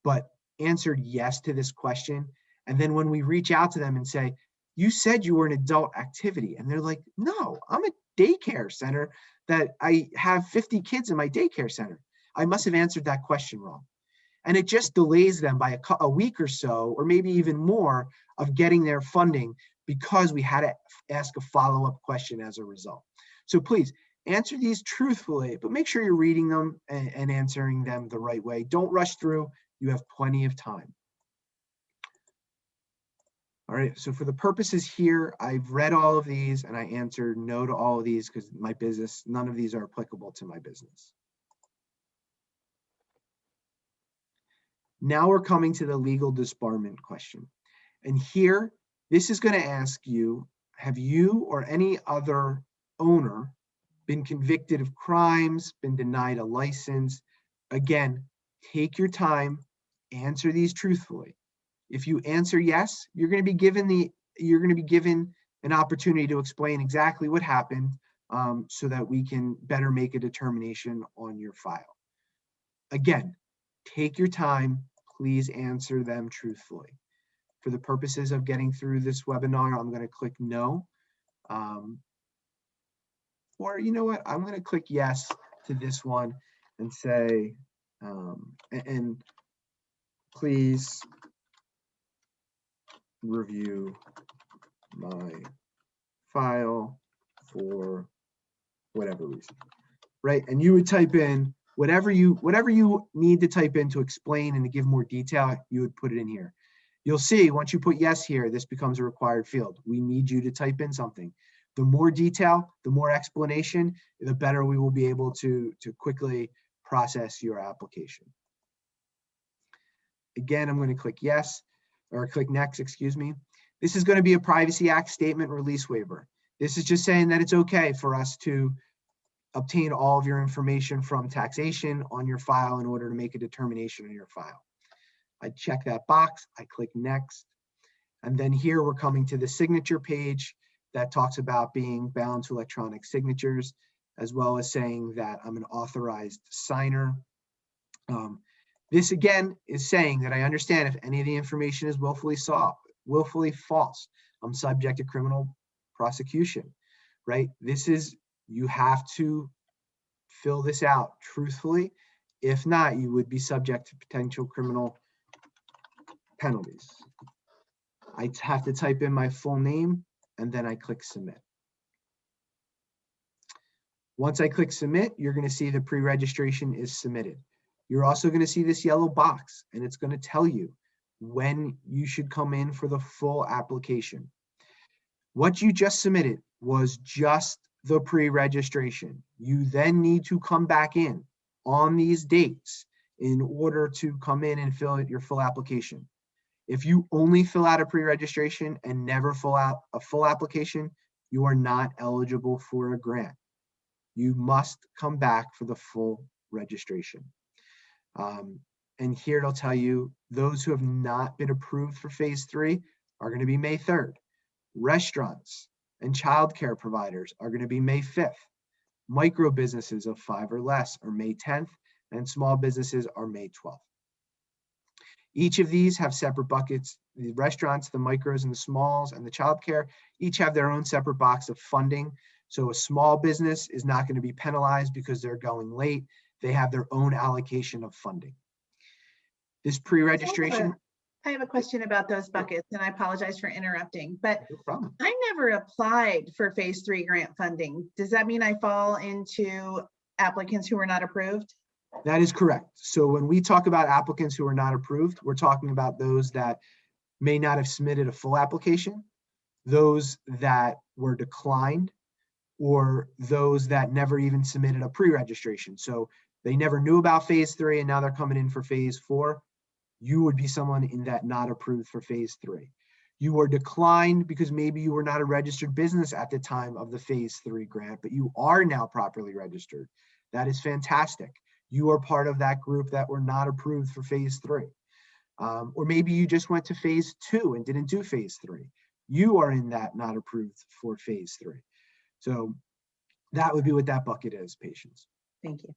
but answered yes to this question. And then when we reach out to them and say, you said you were an adult activity. And they're like, no, I'm a daycare center that I have 50 kids in my daycare center. I must have answered that question wrong. And it just delays them by a week or so, or maybe even more, of getting their funding because we had to ask a follow-up question as a result. So please answer these truthfully, but make sure you're reading them and answering them the right way. Don't rush through. You have plenty of time. All right, so for the purposes here, I've read all of these and I answered no to all of these because my business, none of these are applicable to my business. Now we're coming to the legal disbarment question. And here, this is going to ask you, have you or any other owner been convicted of crimes, been denied a license? Again, take your time, answer these truthfully. If you answer yes, you're going to be given an opportunity to explain exactly what happened, so that we can better make a determination on your file. Again, take your time, please answer them truthfully. For the purposes of getting through this webinar, I'm going to click no. Or you know what, I'm going to click yes to this one and say, and please review my file for whatever reason, right? And you would type in whatever you need to type in to explain and to give more detail, you would put it in here. You'll see once you put yes here, this becomes a required field. We need you to type in something. The more detail, the more explanation, the better we will be able to quickly process your application. Again, I'm going to click yes, or click next, excuse me. This is going to be a Privacy Act statement release waiver. This is just saying that it's okay for us to obtain all of your information from taxation on your file in order to make a determination on your file. I check that box, I click next. And then here we're coming to the signature page that talks about being bound to electronic signatures, as well as saying that I'm an authorized signer. This again is saying that I understand if any of the information is willfully false, I'm subject to criminal prosecution, right? This is, you have to fill this out truthfully. If not, you would be subject to potential criminal penalties. I have to type in my full name and then I click submit. Once I click submit, you're going to see the pre-registration is submitted. You're also going to see this yellow box and it's going to tell you when you should come in for the full application. What you just submitted was just the pre-registration. You then need to come back in on these dates in order to come in and fill out your full application. If you only fill out a pre-registration and never fill out a full application, you are not eligible for a grant. You must come back for the full registration. And here it'll tell you those who have not been approved for phase 3 are going to be May 3rd. Restaurants and childcare providers are going to be May 5th. Micro businesses of 5 or less are May 10th, and small businesses are May 12th. Each of these have separate buckets. The restaurants, the micros and the smalls, and the childcare each have their own separate box of funding. So a small business is not going to be penalized because they're going late. They have their own allocation of funding. This pre-registration. I have a question about those buckets, and I apologize for interrupting, but No problem. I never applied for phase 3 grant funding. Does that mean I fall into applicants who were not approved? That is correct. So when we talk about applicants who are not approved, we're talking about those that may not have submitted a full application, those that were declined, or those that never even submitted a pre-registration. So they never knew about phase 3 and now they're coming in for phase 4. You would be someone in that not approved for phase 3. You were declined because maybe you were not a registered business at the time of the phase 3 grant, but you are now properly registered. That is fantastic. You are part of that group that were not approved for phase 3. Or maybe you just went to phase 2 and didn't do phase 3. You are in that not approved for phase 3. So that would be what that bucket is, patients. Thank you.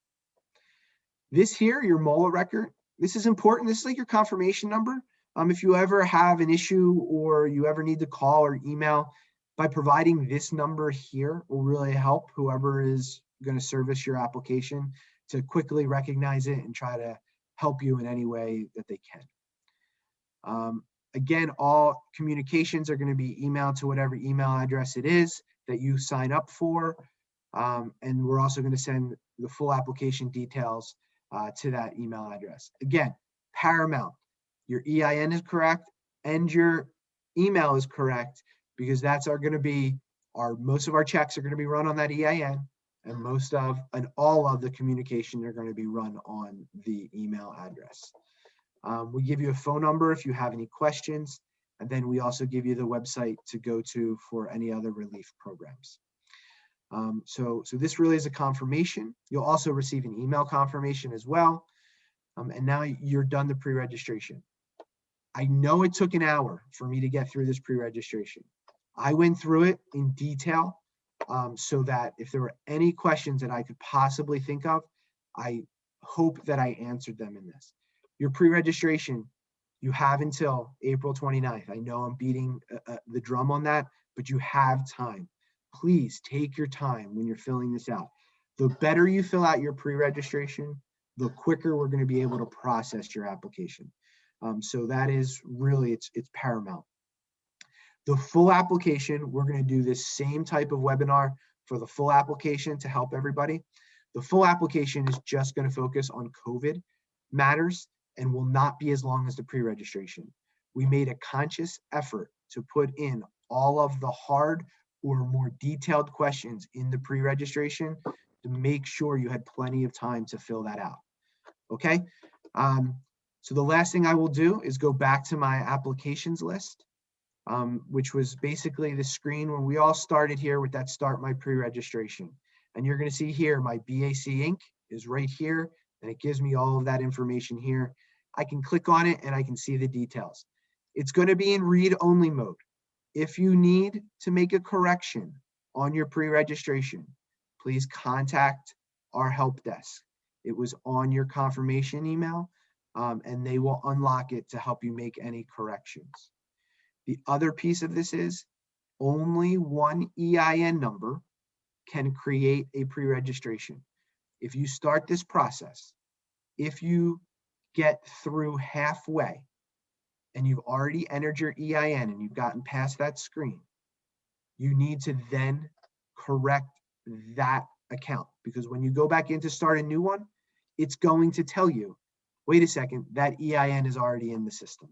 This here, your MOLA record, this is important. This is like your confirmation number. If you ever have an issue or you ever need to call or email, by providing this number here will really help whoever is going to service your application to quickly recognize it and try to help you in any way that they can. Again, all communications are going to be emailed to whatever email address it is that you sign up for. And we're also going to send the full application details to that email address. Again, paramount, your EIN is correct and your email is correct, because that's going to be most of our checks are going to be run on that EIN, and all of the communication are going to be run on the email address. We give you a phone number if you have any questions, and then we also give you the website to go to for any other relief programs. So this really is a confirmation. You'll also receive an email confirmation as well. And now you're done the pre-registration. I know it took an hour for me to get through this pre-registration. I went through it in detail so that if there were any questions that I could possibly think of, I hope that I answered them in this. Your pre-registration, you have until April 29th. I know I'm beating the drum on that, but you have time. Please take your time when you're filling this out. The better you fill out your pre-registration, the quicker we're going to be able to process your application. So that is really, it's paramount. The full application, we're going to do this same type of webinar for the full application to help everybody. The full application is just going to focus on COVID matters and will not be as long as the pre-registration. We made a conscious effort to put in all of the hard or more detailed questions in the pre-registration to make sure you had plenty of time to fill that out. Okay. So the last thing I will do is go back to my applications list, which was basically the screen when we all started here with that start my pre-registration. And you're going to see here, my BAC Inc. is right here, and it gives me all of that information here. I can click on it and I can see the details. It's going to be in read-only mode. If you need to make a correction on your pre-registration, please contact our help desk. It was on your confirmation email, and they will unlock it to help you make any corrections. The other piece of this is only one EIN number can create a pre-registration. If you start this process, if you get through halfway and you've already entered your EIN and you've gotten past that screen, you need to then correct that account, because when you go back in to start a new one, it's going to tell you, wait a second, that EIN is already in the system.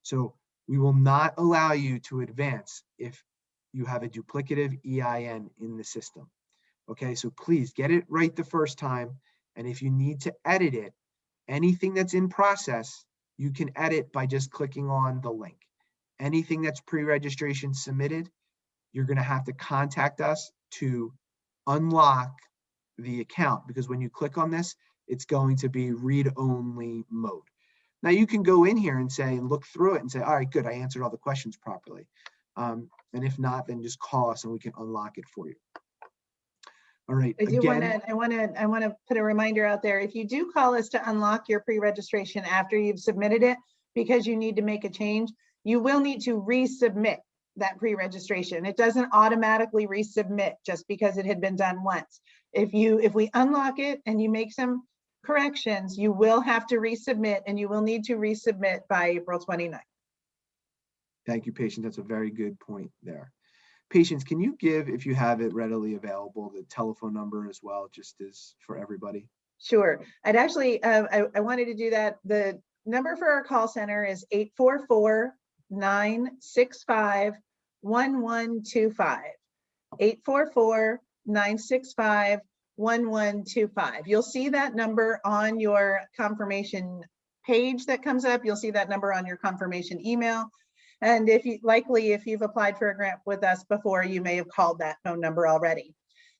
So we will not allow you to advance if you have a duplicative EIN in the system. Okay, so please get it right the first time. And if you need to edit it, anything that's in process, you can edit by just clicking on the link. Anything that's pre-registration submitted, you're going to have to contact us to unlock the account, because when you click on this, it's going to be read-only mode. Now you can go in here and say, and look through it and say, all right, good, I answered all the questions properly. And if not, then just call us and we can unlock it for you. All right. I want to put a reminder out there. If you do call us to unlock your pre-registration after you've submitted it, because you need to make a change, you will need to resubmit that pre-registration. It doesn't automatically resubmit just because it had been done once. If we unlock it and you make some corrections, you will have to resubmit, and you will need to resubmit by April 29th. Thank you, Patience. That's a very good point there. Patience, can you give, if you have it readily available, the telephone number as well, just as for everybody? Sure. I'd actually, I wanted to do that. The number for our call center is 844-965-1125. 844-965-1125. You'll see that number on your confirmation page that comes up. You'll see that number on your confirmation email. And if you've applied for a grant with us before, you may have called that phone number already.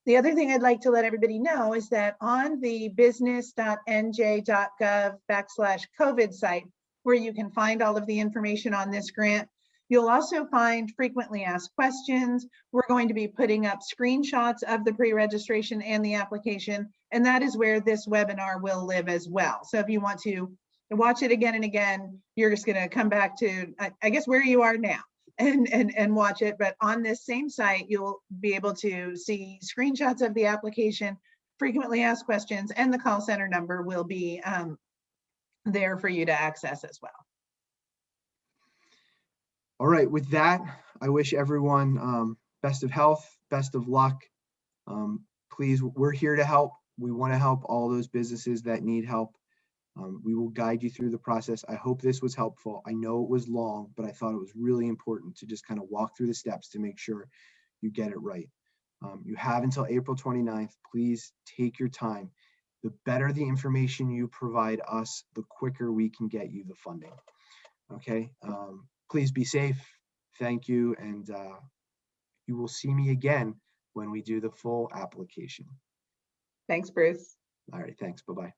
The other thing I'd like to let everybody know is that on the business.nj.gov/COVID site, where you can find all of the information on this grant, you'll also find frequently asked questions. We're going to be putting up screenshots of the pre-registration and the application, and that is where this webinar will live as well. So if you want to watch it again and again, you're just going to come back to, I guess, where you are now and watch it. But on this same site, you'll be able to see screenshots of the application, frequently asked questions, and the call center number will be there for you to access as well. All right, with that, I wish everyone best of health, best of luck. Please, we're here to help. We want to help all those businesses that need help. We will guide you through the process. I hope this was helpful. I know it was long, but I thought it was really important to just kind of walk through the steps to make sure you get it right. You have until April 29th. Please take your time. The better the information you provide us, the quicker we can get you the funding. Okay, please be safe. Thank you, and you will see me again when we do the full application. Thanks, Bruce. All right, thanks. Bye-bye.